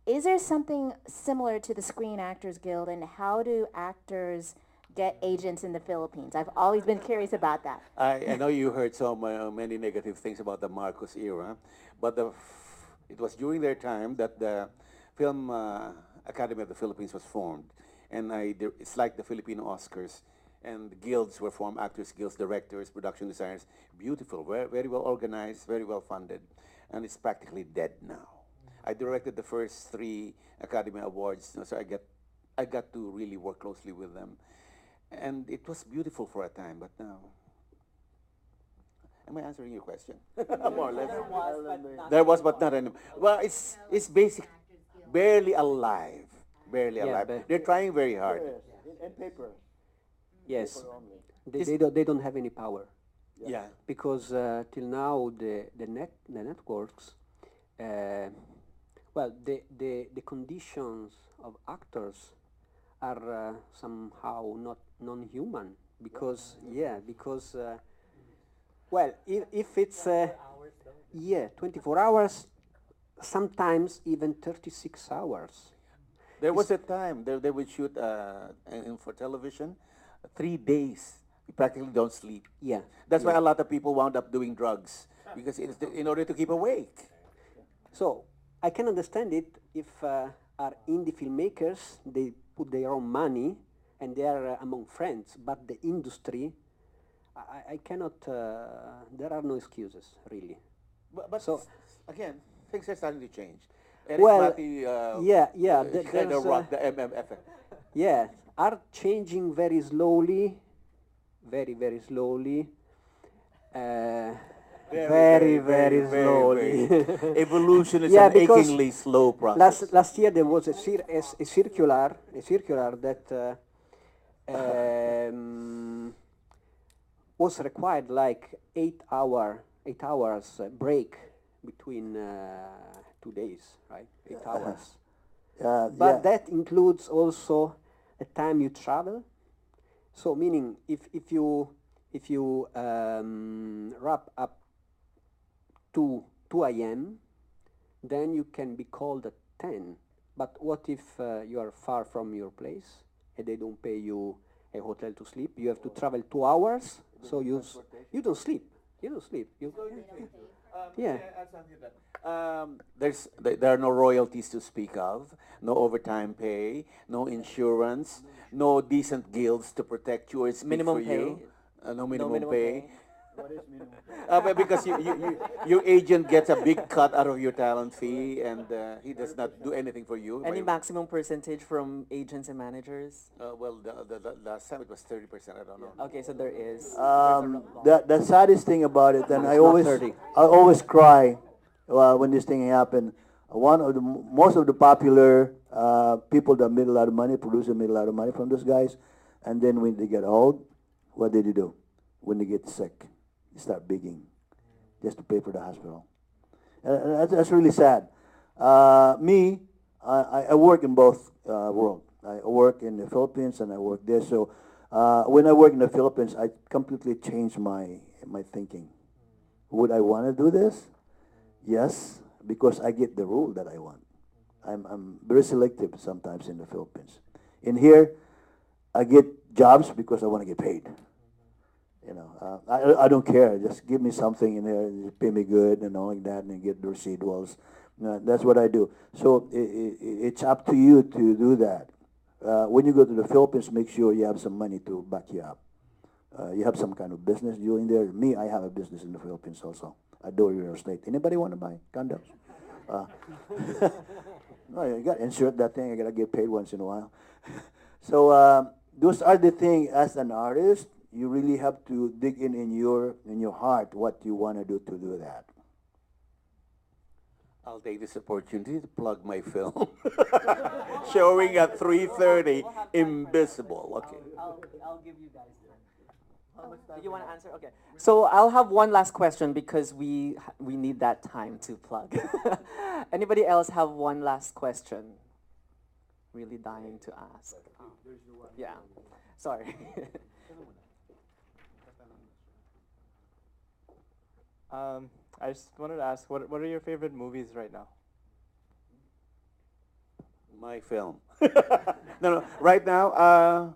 Speaker 10: is there something similar to the Screen Actors Guild, and how do actors get agents in the Philippines? I've always been curious about that.
Speaker 4: I know you heard so many negative things about the Marcos era, but it was during their time that the Film Academy of the Philippines was formed, and it's like the Filipino Oscars, and the guilds were formed: actors guilds, directors, production designers. Beautiful, very well organized, very well funded, and it's practically dead now. I directed the first 3 Academy Awards, so I got to really work closely with them, and it was beautiful for a time. But now, am I answering your question? More or less. There was, but not anymore. Well, it's basic, barely alive, barely
Speaker 2: Yeah,
Speaker 4: alive.
Speaker 2: but
Speaker 4: They're trying very hard.
Speaker 3: And paper.
Speaker 2: yes,
Speaker 6: Is-
Speaker 2: they don't have any power
Speaker 4: Yeah.
Speaker 2: because till now the networks, well, the conditions of actors are somehow not non-human because well, if it's 24 hours, sometimes even 36 hours.
Speaker 4: There was a time they would shoot for television 3 days. You practically don't sleep.
Speaker 2: Yeah.
Speaker 4: That's why
Speaker 2: yeah.
Speaker 4: a lot of people wound up doing drugs because in order to keep awake.
Speaker 2: So I can understand it if are indie filmmakers, they put their own money and they are among friends, but the industry, I cannot, there are no excuses, really.
Speaker 4: But
Speaker 2: So,
Speaker 4: again, things are starting to change.
Speaker 2: well,
Speaker 4: Matty,
Speaker 2: yeah,
Speaker 4: kind of
Speaker 2: there's,
Speaker 4: rock the MMF.
Speaker 2: yeah, are changing very slowly, very slowly, uh, very slowly.
Speaker 4: Evolution is
Speaker 2: Yeah,
Speaker 4: an
Speaker 2: because
Speaker 4: achingly slow process.
Speaker 2: last year there was a circular that was required like 8 hours break between 2 days, right? 8 hours. But
Speaker 3: Yeah.
Speaker 2: that includes also the time you travel. So meaning if you wrap up 2 a.m., then you can be called at 10. But what if you are far from your place and they don't pay you a hotel to sleep? You have to travel 2 hours, so you don't sleep. You don't sleep. Yeah.
Speaker 4: There are no royalties to speak of, no overtime pay, no insurance, no decent guilds to protect you or speak
Speaker 1: Minimum
Speaker 4: for you.
Speaker 1: pay.
Speaker 4: No
Speaker 1: No
Speaker 4: minimum
Speaker 1: minimum
Speaker 4: pay.
Speaker 1: pay.
Speaker 4: But because your agent gets a big cut out of your talent fee, and he does not do anything for you.
Speaker 1: Any maximum percentage from agents and managers?
Speaker 4: Well, the last time it was 30%. I don't know.
Speaker 1: Okay, so there is.
Speaker 3: The saddest thing about it, and
Speaker 2: It's not 30.
Speaker 3: I always cry when this thing happened. Most of the popular people that made a lot of money, producers made a lot of money from those guys, and then when they get old, what did they do? When they get sick, they start begging just to pay for the hospital. That's really sad. I work in both world. I work in the Philippines and I work there. So when I work in the Philippines, I completely changed my thinking. Would I want to do this? Yes, because I get the rule that I want. I'm very selective sometimes in the Philippines. In here, I get jobs because I want to get paid. You know, I don't care. Just give me something in there, just pay me good and all like that, and get the residuals. That's what I do. So it's up to you to do that. When you go to the Philippines, make sure you have some money to back you up. You have some kind of business doing there. Me, I have a business in the Philippines also. I do real estate. Anybody want to buy condos? No, you got to insert that thing. I got to get paid once in a while. So those are the things as an artist. You really have to dig in your heart what you want to do that.
Speaker 4: I'll take this opportunity to plug my film. Showing at 3:30, Invisible. Okay.
Speaker 1: I'll give you guys Do you want to answer? Okay. So I'll have one last question because we need that time to plug. Anybody else have one last question? Really dying to ask. Yeah. Sorry.
Speaker 11: I just wanted to ask, what are your favorite movies right now?
Speaker 4: My film. No. Right now,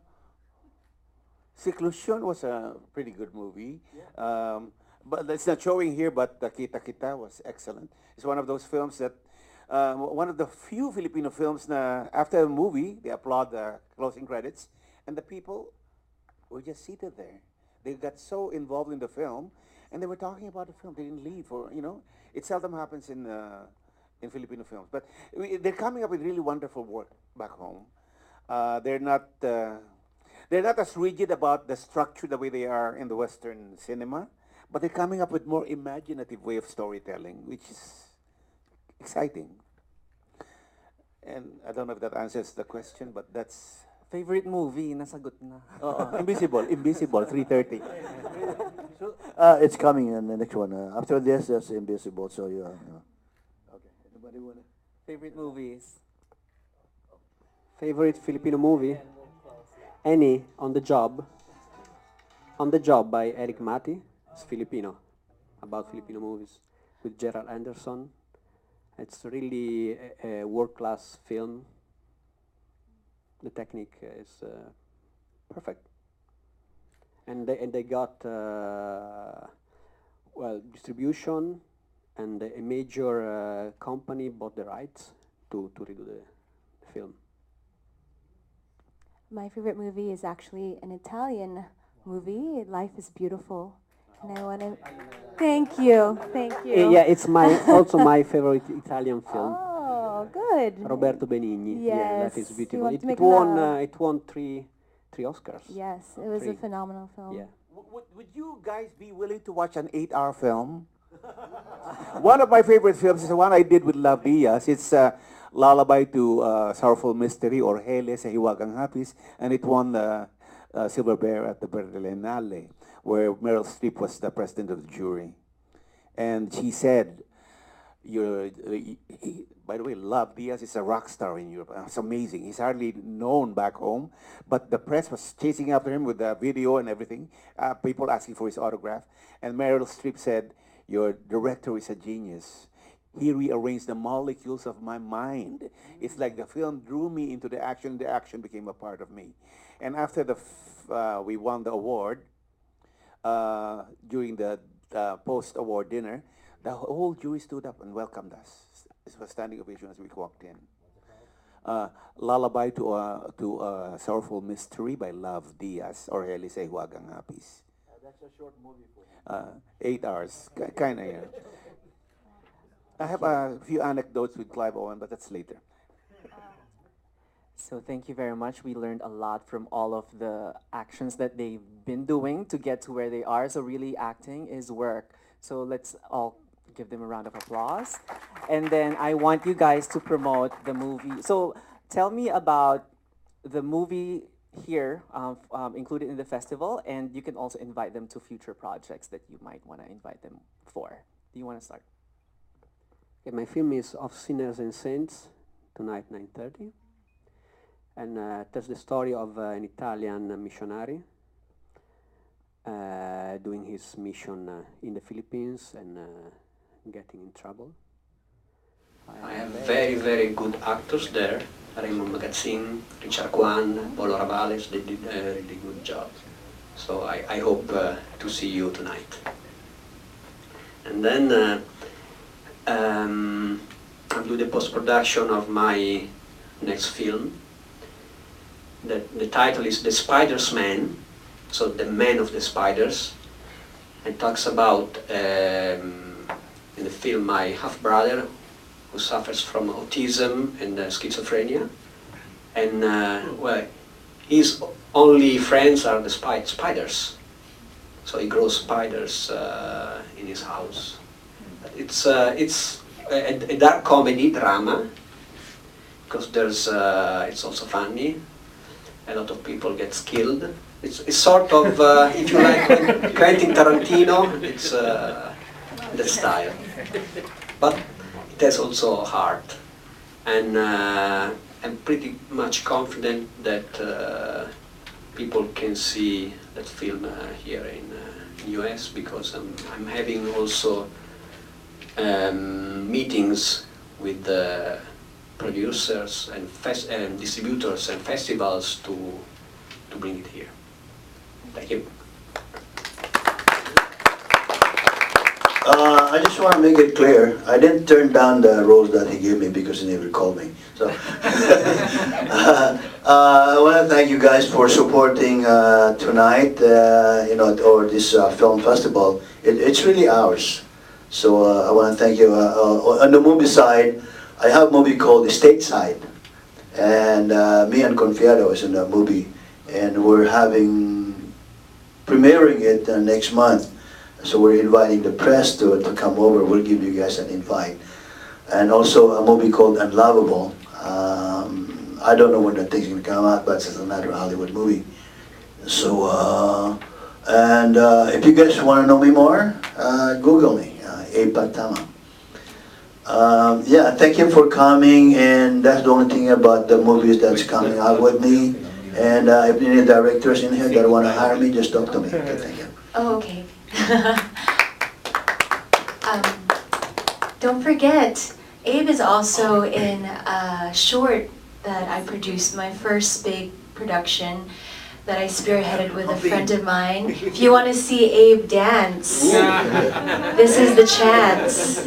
Speaker 4: Seclusion was a pretty good movie. But it's not showing here, but Kita Kita was excellent. It's one of those films that, one of the few Filipino films na after a movie, they applaud the closing credits, and the people were just seated there. They got so involved in the film, and they were talking about the film. They didn't leave, or it seldom happens in Filipino films. But they're coming up with really wonderful work back home. They're not as rigid about the structure the way they are in the Western cinema, but they're coming up with more imaginative way of storytelling, which is exciting. And I don't know if that answers the question, but that's
Speaker 1: Favorite movie, nasagot na.
Speaker 4: Invisible, 3:30.
Speaker 3: It's coming in the next one. After this, that's Invisible. So okay. Anybody want to?
Speaker 1: Favorite movies.
Speaker 2: Favorite Filipino movie? Any on the Job. On the Job by Eric Mati. It's Filipino, about Filipino movies with Gerald Anderson. It's really a world-class film. The technique is perfect, and they got distribution, and a major company bought the rights to redo the film.
Speaker 5: My favorite movie is actually an Italian movie, Life is Beautiful. And I want to thank you. Thank you.
Speaker 2: Yeah, it's also my favorite Italian film.
Speaker 5: Oh, good.
Speaker 2: Roberto Benigni. Yeah, Life is
Speaker 5: Yes. You
Speaker 2: Beautiful.
Speaker 5: want to make
Speaker 2: It won three Oscars.
Speaker 5: Yes, it was a
Speaker 2: Three.
Speaker 5: phenomenal film.
Speaker 2: Yeah.
Speaker 4: Would you guys be willing to watch an 8-hour film? One of my favorite films is the one I did with Love Diaz. It's Lullaby to Sorrowful Mystery, or Hele sa Hiwagang Hapis, and it won the Silver Bear at the Berlinale, where Meryl Streep was the president of the jury. And she said, by the way, Love Diaz is a rock star in Europe. It's amazing. He's hardly known back home, but the press was chasing after him with the video and everything, people asking for his autograph. And Meryl Streep said, your director is a genius. He rearranged the molecules of my mind. It's like the film drew me into the action became a part of me. And after we won the award, during the post-award dinner, the whole jury stood up and welcomed us. It was standing ovation as we walked in. Lullaby to a Sorrowful Mystery by Love Diaz, or Elise Huagang Hapis.
Speaker 9: That's a short movie for you.
Speaker 4: 8 hours, kind of, yeah. I have a few anecdotes with Clive Owen, but that's later.
Speaker 1: So thank you very much. We learned a lot from all of the actions that they've been doing to get to where they are. So really, acting is work. So let's all give them a round of applause. And then I want you guys to promote the movie. So tell me about the movie here, included in the festival, and you can also invite them to future projects that you might want to invite them for. Do you want to start?
Speaker 2: Okay, my film is Of Sinners and Saints, tonight 9:30. And tells the story of an Italian missionary doing his mission in the Philippines and getting in trouble.
Speaker 12: I have very, very good actors there. Raymond Magazzin, Richard Kwan, Polo Ravales, they did a really good job. So I hope to see you tonight. And then I'll do the post-production of my next film. The title is The Spider's Man, so the man of the spiders. It talks about, in the film, my half-brother who suffers from autism and schizophrenia. And, well, his only friends are the spiders. So he grows spiders in his house. It's a dark comedy drama, because it's also funny. A lot of people get killed. It's sort of, if you like Quentin Tarantino, it's the style. But it has also heart. And I'm pretty much confident that people can see that film here in US, because I'm having also meetings with the producers and distributors and festivals to bring it here. Thank you.
Speaker 3: I just want to make it clear, I didn't turn down the roles that he gave me because he never called me. So, I want to thank you guys for supporting tonight, or this film festival. It's really ours. So I want to thank you. On the movie side, I have a movie called The Stateside, and me and Confiado is in the movie, and we're premiering it next month. So we're inviting the press to come over. We'll give you guys an invite. And also a movie called Unlovable. I don't know when that thing's gonna come out, but it's another Hollywood movie. So, if you guys want to know me more, Google me, Abe Pagtama. Yeah, thank you for coming, and that's the only thing about the movies that's coming out with me. And if any directors in here that want to hire me, just talk to me. Okay, thank you.
Speaker 13: Oh, okay. Don't forget, Abe is also in a short that I produced, my first big production that I spearheaded with a friend of mine. If you want to see Abe dance, this is the chance.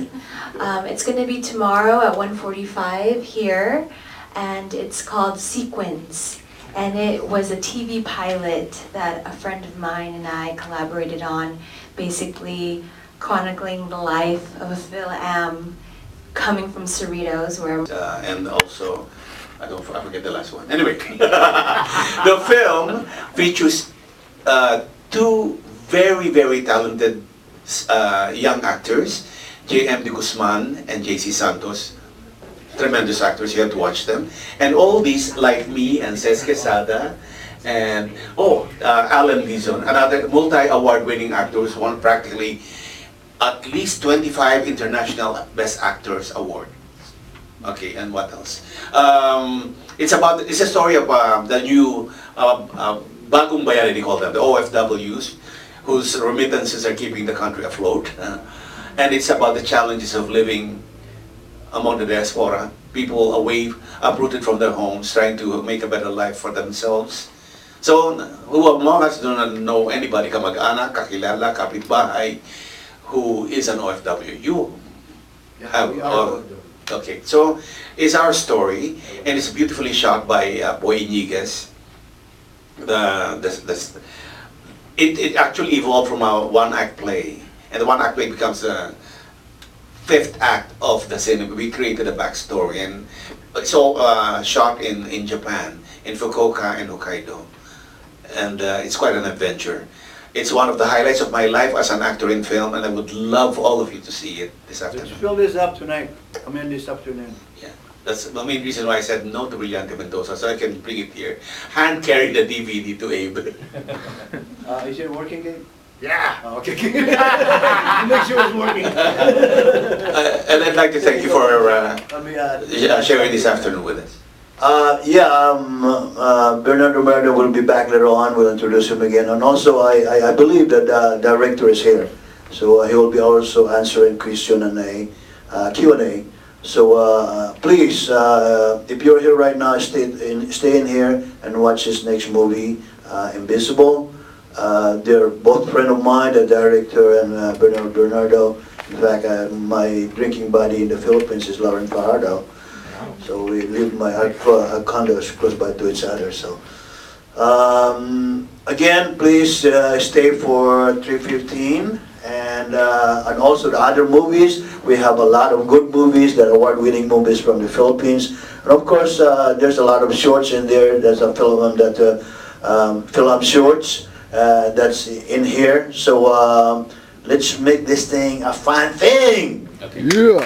Speaker 13: It's going to be tomorrow at 1:45 here, and it's called Sequence. and it was a TV pilot that a friend of mine and I collaborated on, basically chronicling the life of a Phil Am coming from Cerritos, where
Speaker 4: And also, I forget the last one. Anyway, the film features two very, very talented young actors, J.M. de Guzman and J.C. Santos. Tremendous actors, you have to watch them. And all these, like me and Cesc Quesada, and Alan Dizon, another multi-award winning actors, won practically at least 25 International Best Actors Award. Okay, and what else? It's a story of the new Bagong Bayani, they call them, the OFWs, whose remittances are keeping the country afloat. And it's about the challenges of living among the diaspora, people away, uprooted from their homes, trying to make a better life for themselves. So, who among us do not know anybody, kamag-anak, kakilala, kapitbahay, who is an OFW? You have, okay, so it's our story, and it's beautifully shot by Boy Iniguez. It actually evolved from a one-act play, and the one-act play becomes a fifth act of the cinema. We created a backstory, and it's all shot in Japan, in Fukuoka and Hokkaido, and it's quite an adventure. It's one of the highlights of my life as an actor in film, and I would love all of you to see it this afternoon.
Speaker 3: Let's fill this up tonight. Come in this afternoon.
Speaker 4: Yeah, that's the main reason why I said no to Brillante Mendoza, so I can bring it here. Hand carry the DVD to Abe.
Speaker 3: Is it working, Gabe?
Speaker 4: Yeah.
Speaker 3: Oh, okay. Make sure it's working.
Speaker 4: And I'd like to thank you for sharing this afternoon with us.
Speaker 3: Bernardo Bernardo will be back later on. We'll introduce him again. And also, I believe that the director is here. So he will be also answering question and a Q&A. So please, if you're here right now, stay in here and watch his next movie, Invisible. They're both friend of mine, the director and Bernardo Bernardo. In fact, my drinking buddy in the Philippines is Lauren Fajardo. So we live our condos close by to each other. So again, please stay for 3:15, and also the other movies. We have a lot of good movies, that award-winning movies from the Philippines, and of course there's a lot of shorts in there. There's a film that film shorts that's in here. So let's make this thing a fun thing.
Speaker 4: Okay.
Speaker 3: Yeah.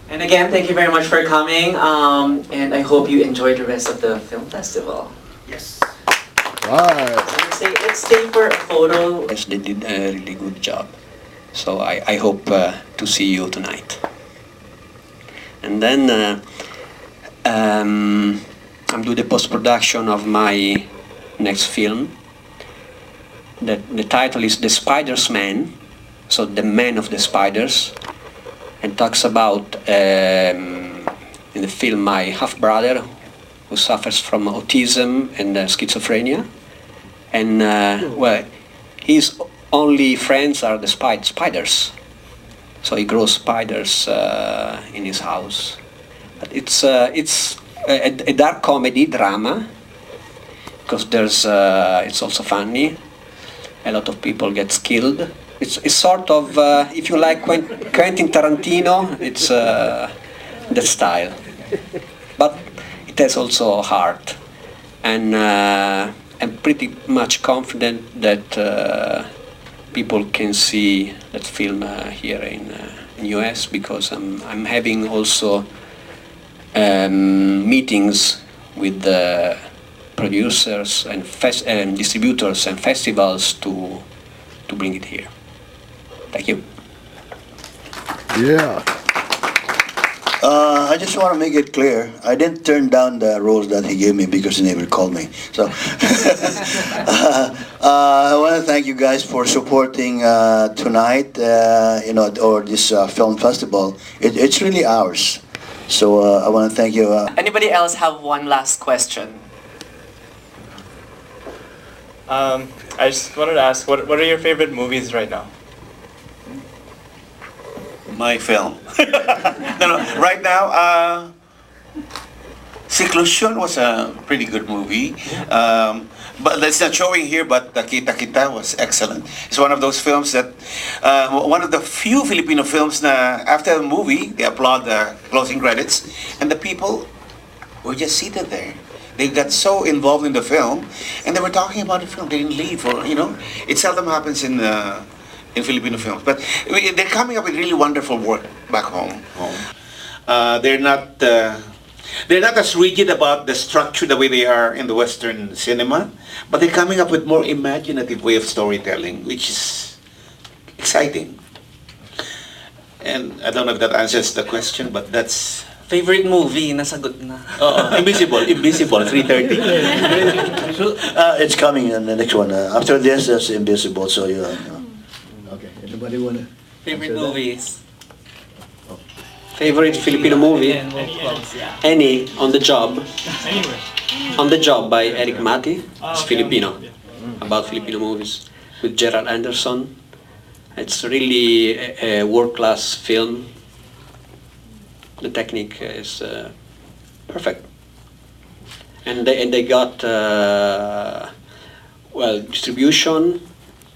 Speaker 1: And again, thank you very much for coming, and I hope you enjoyed the rest of the film festival.
Speaker 4: Yes.
Speaker 3: Right.
Speaker 1: Let's stay for a photo.
Speaker 12: Yes, they did a really good job. So I hope to see you tonight. And then I'm doing the post-production of my next film. The title is The Spider's Man, so the man of the spiders, and talks about, in the film, my half-brother who suffers from autism and schizophrenia. And, well, his only friends are the spiders. So he grows spiders in his house. But it's a dark comedy drama, because it's also funny. A lot of people get killed. It's sort of, if you like Quentin Tarantino, it's that style. But it has also heart. And I'm pretty much confident that people can see that film here in US, because I'm having also meetings with the producers and distributors and festivals to bring it here. Thank you.
Speaker 3: Yeah. I just want to make it clear, I didn't turn down the roles that he gave me because he never called me. So I want to thank you guys for supporting tonight, or this film festival. It's really ours. So I want to thank you.
Speaker 1: Anybody else have one last question?
Speaker 11: I just wanted to ask, what are your favorite movies right now?
Speaker 4: my film. No, right now, Seclusion was a pretty good movie. But it's not showing here, but Kita Kita was excellent. It's one of those films that, one of the few Filipino films na after the movie, they applaud the closing credits, and the people were just seated there. They got so involved in the film, and they were talking about the film. They didn't leave, or it seldom happens in Filipino films. But they're coming up with really wonderful work back home. They're not as rigid about the structure the way they are in the Western cinema, but they're coming up with more imaginative way of storytelling, which is exciting. And I don't know if that answers the question, but that's
Speaker 1: Favorite movie, nasagot na.
Speaker 4: Invisible, 3:30.
Speaker 3: So, it's coming in the next one. After this, that's Invisible. So okay. Anybody wanna?
Speaker 1: Favorite movies.
Speaker 12: Favorite Filipino movie? Any, On the Job. On the Job by Eric Mati. It's Filipino. About Filipino movies. With Gerard Anderson. It's really a world-class film. The technique is perfect. And they got, distribution,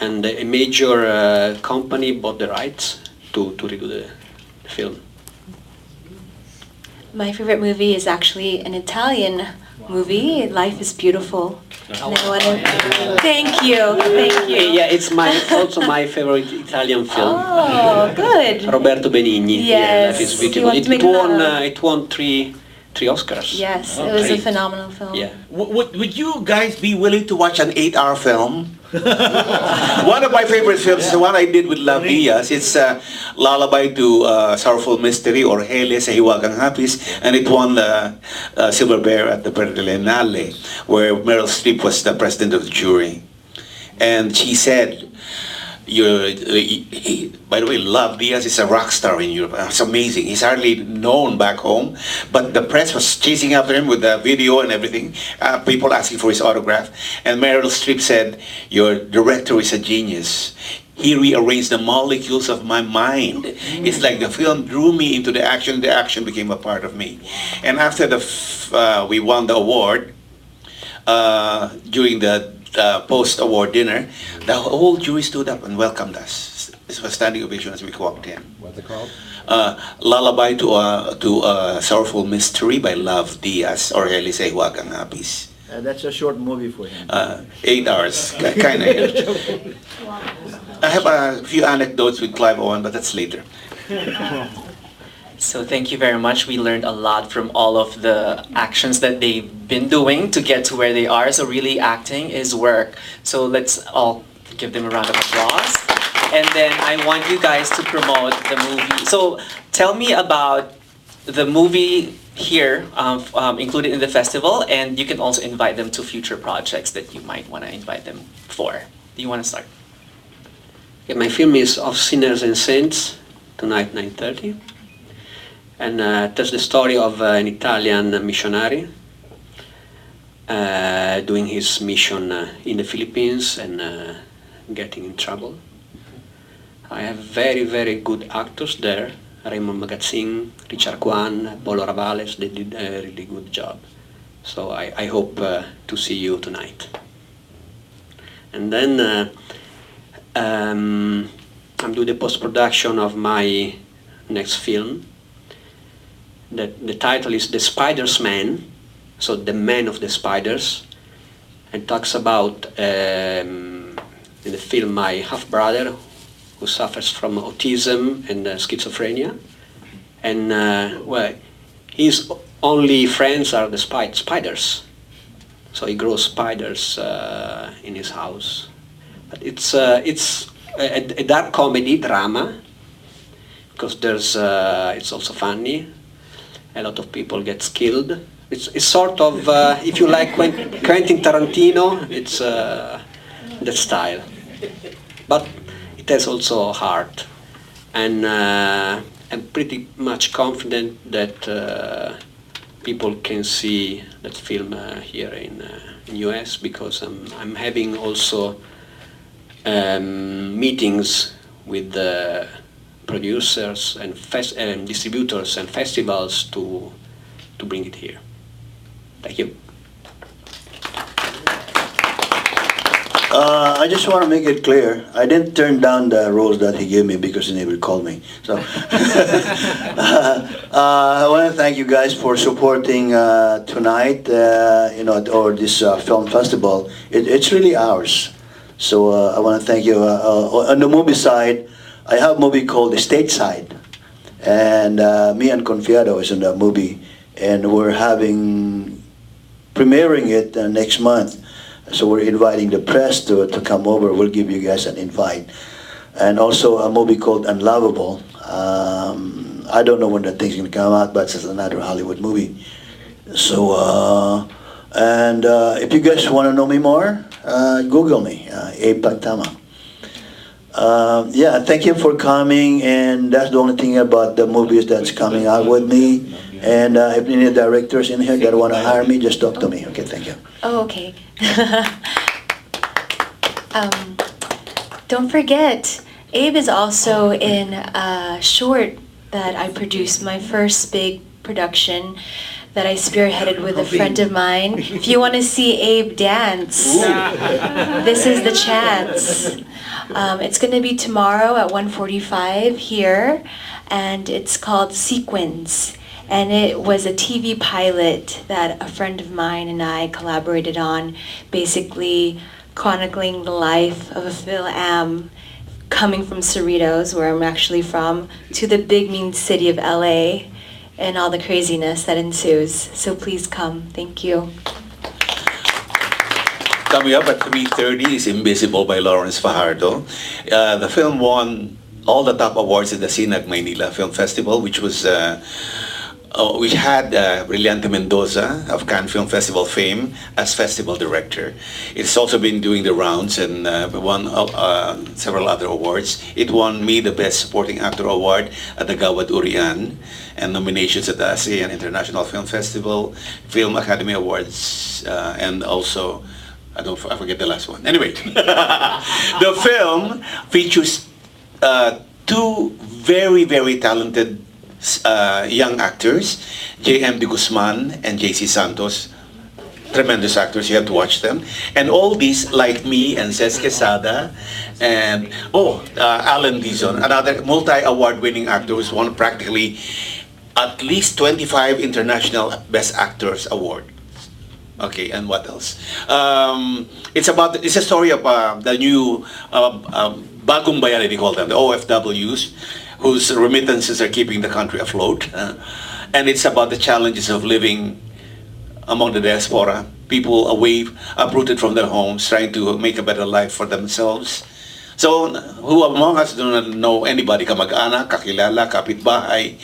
Speaker 12: and a major company bought the rights to redo the film.
Speaker 13: My favorite movie is actually an Italian movie, Life is Beautiful. And I wanna, thank you.
Speaker 12: Yeah, it's also my favorite Italian film.
Speaker 13: Oh, good.
Speaker 12: Roberto Benigni.
Speaker 13: Yes.
Speaker 12: Yeah, Life is Beautiful.
Speaker 13: You want to make
Speaker 12: It won three Oscars.
Speaker 13: Yes, it was a phenomenal film.
Speaker 12: Yeah.
Speaker 4: Would you guys be willing to watch an 8-hour film? One of my favorite films is the one I did with Love Diaz. It's Lullaby to Sorrowful Mystery, or Hele sa Hiwagang Hapis, and it won the Silver Bear at the Berlinale, where Meryl Streep was the president of the jury. And she said, by the way, Love Diaz is a rock star in Europe. It's amazing. He's hardly known back home, but the press was chasing after him with the video and everything. People asking for his autograph. And Meryl Streep said, "Your director is a genius. He rearranged the molecules of my mind. It's like the film drew me into the action became a part of me." And after we won the award, during the post-award dinner, the whole jury stood up and welcomed us. This was standing ovation as we walked in.
Speaker 14: What's it called?
Speaker 4: Lullaby to Sorrowful Mystery by Love Diaz, or Elise Huagang Hapis.
Speaker 3: That's a short movie for him.
Speaker 4: 8 hours, kind of. I have a few anecdotes with Clive Owen, but that's later.
Speaker 1: So thank you very much. We learned a lot from all of the actions that they've been doing to get to where they are. So really, acting is work. So let's all give them a round of applause. And then I want you guys to promote the movie. So tell me about the movie here, included in the festival, and you can also invite them to future projects that you might want to invite them for. Do you want to start?
Speaker 12: Yeah, my film is Of Sinners and Saints, tonight 9:30. And tells the story of an Italian missionary doing his mission in the Philippines and getting in trouble. I have very, very good actors there. Raymond Magazzin, Richard Kwan, Polo Ravales. They did a really good job. So I hope to see you tonight. And then I'm doing the post-production of my next film. The title is The Spider's Man, so the man of the spiders, and talks about, in the film, my half-brother who suffers from autism and schizophrenia. And, his only friends are the spiders. So he grows spiders in his house. But it's a dark comedy, drama, because it's also funny. A lot of people get killed. It's sort of, if you like Quentin Tarantino, it's that style. But it has also heart. And I'm pretty much confident that people can see that film here in US, because I'm having also meetings with producers and distributors and festivals to bring it here. Thank you.
Speaker 3: I just want to make it clear, I didn't turn down the roles that he gave me because he never called me. So, I want to thank you guys for supporting tonight, or this film festival. It's really ours. So I want to thank you. On the movie side, I have a movie called The Stateside, and me and Confiado is in that movie, and we're premiering it next month. So we're inviting the press to come over. We'll give you guys an invite. And also a movie called Unlovable. I don't know when that thing's going to come out, but it's another Hollywood movie. So, if you guys want to know me more, Google me, Abe Pagtama. Yeah, thank you for coming, and that's the only thing about the movies that's coming out with me. And if any directors in here that want to hire me, just talk to me. Okay, thank you.
Speaker 13: Oh, okay. Don't forget, Abe is also in a short that I produced, my first big production that I spearheaded with a friend of mine. If you want to see Abe dance, this is the chance. It's going to be tomorrow at 1:45 here, and it's called Sequins. And it was a TV pilot that a friend of mine and I collaborated on, basically chronicling the life of a Phil Am coming from Cerritos, where I'm actually from, to the big mean city of LA and all the craziness that ensues. So please come. Thank you.
Speaker 4: Coming up at 3:30 is Invisible by Lawrence Fajardo. The film won all the top awards in the SINAG Maynila Film Festival, which had Brillante Mendoza of Cannes Film Festival fame as festival director. It's also been doing the rounds and won several other awards. It won me the Best Supporting Actor Award at the Gawad Urian and nominations at the ASEAN International Film Festival, Film Academy Awards, and also, I forget the last one. Anyway, the film features two very, very talented young actors, J.M. De Guzman and J.C. Santos. Tremendous actors, you have to watch them. And all these, like me and Cesc Quesada, and Alan Dizon, another multi-award winning actor who's won practically at least 25 International Best Actors Award. Okay, and what else? It's a story of the new Bagong Bayani, they call them, the OFWs, whose remittances are keeping the country afloat. And it's about the challenges of living among the diaspora, people uprooted from their homes, trying to make a better life for themselves. So, who among us do not know anybody, kamag-anak, kakilala, kapitbahay,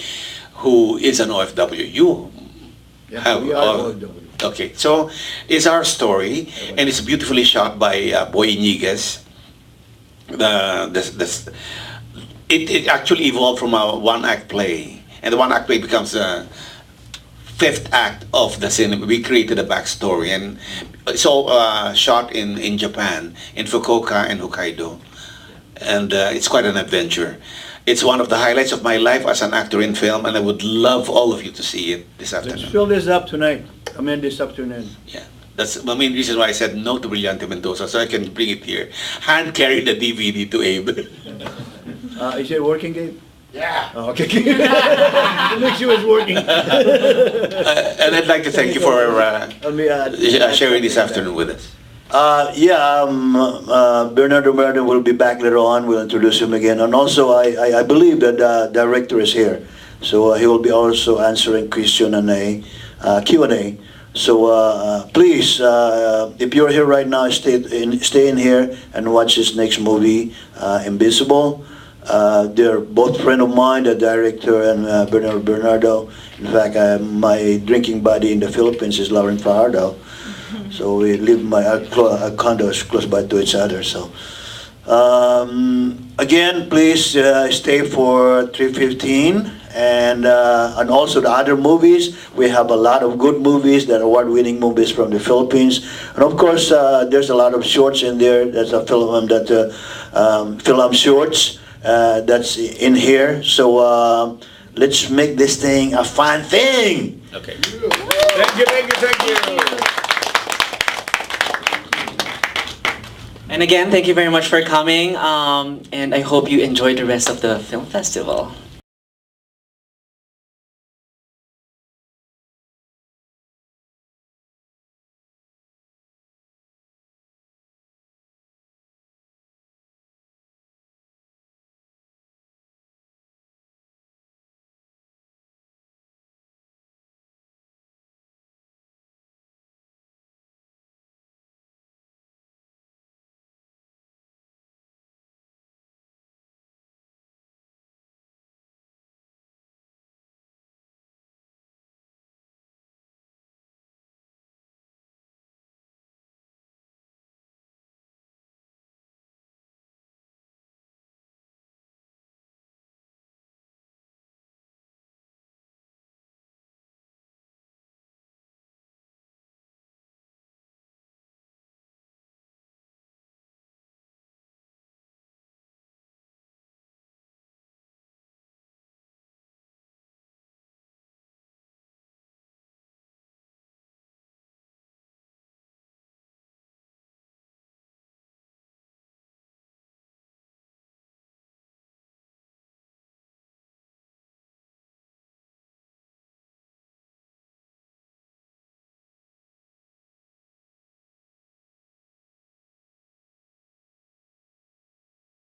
Speaker 4: who is an OFW? You have,
Speaker 3: we are OFW.
Speaker 4: Okay, so it's our story, and it's beautifully shot by Boy Iniguez. It actually evolved from a one-act play, and the one-act play becomes a fifth act of the cinema. We created a backstory, and it's all shot in Japan, in Fukuoka and Hokkaido, and it's quite an adventure. It's one of the highlights of my life as an actor in film, and I would love all of you to see it this afternoon.
Speaker 3: Let's fill this up tonight. Come in this afternoon.
Speaker 4: Yeah. That's the main reason why I said no to Brillante Mendoza, so I can bring it here. Hand carry the DVD to Abe.
Speaker 3: Is it working, Gabe?
Speaker 4: Yeah.
Speaker 3: Oh, okay. Make sure it's working.
Speaker 4: And I'd like to thank you for sharing this afternoon with us.
Speaker 3: Bernardo Bernardo will be back later on. We'll introduce him again. And also, I believe that the director is here. So he will be also answering question and Q&A. So please, if you're here right now, stay in here and watch this next movie, Invisible. They're both friend of mine, the director and Bernardo Bernardo. In fact, my drinking buddy in the Philippines is Lawrence Fajardo. So we live our condos close by to each other. So again, please stay for 3:15. And also the other movies, we have a lot of good movies, that award-winning movies from the Philippines, and of course there's a lot of shorts in there. There's a film film shorts, that's in here. So let's make this thing a fun thing.
Speaker 14: Okay. Thank you, thank you, thank you.
Speaker 1: And again, thank you very much for coming, and I hope you enjoy the rest of the film festival.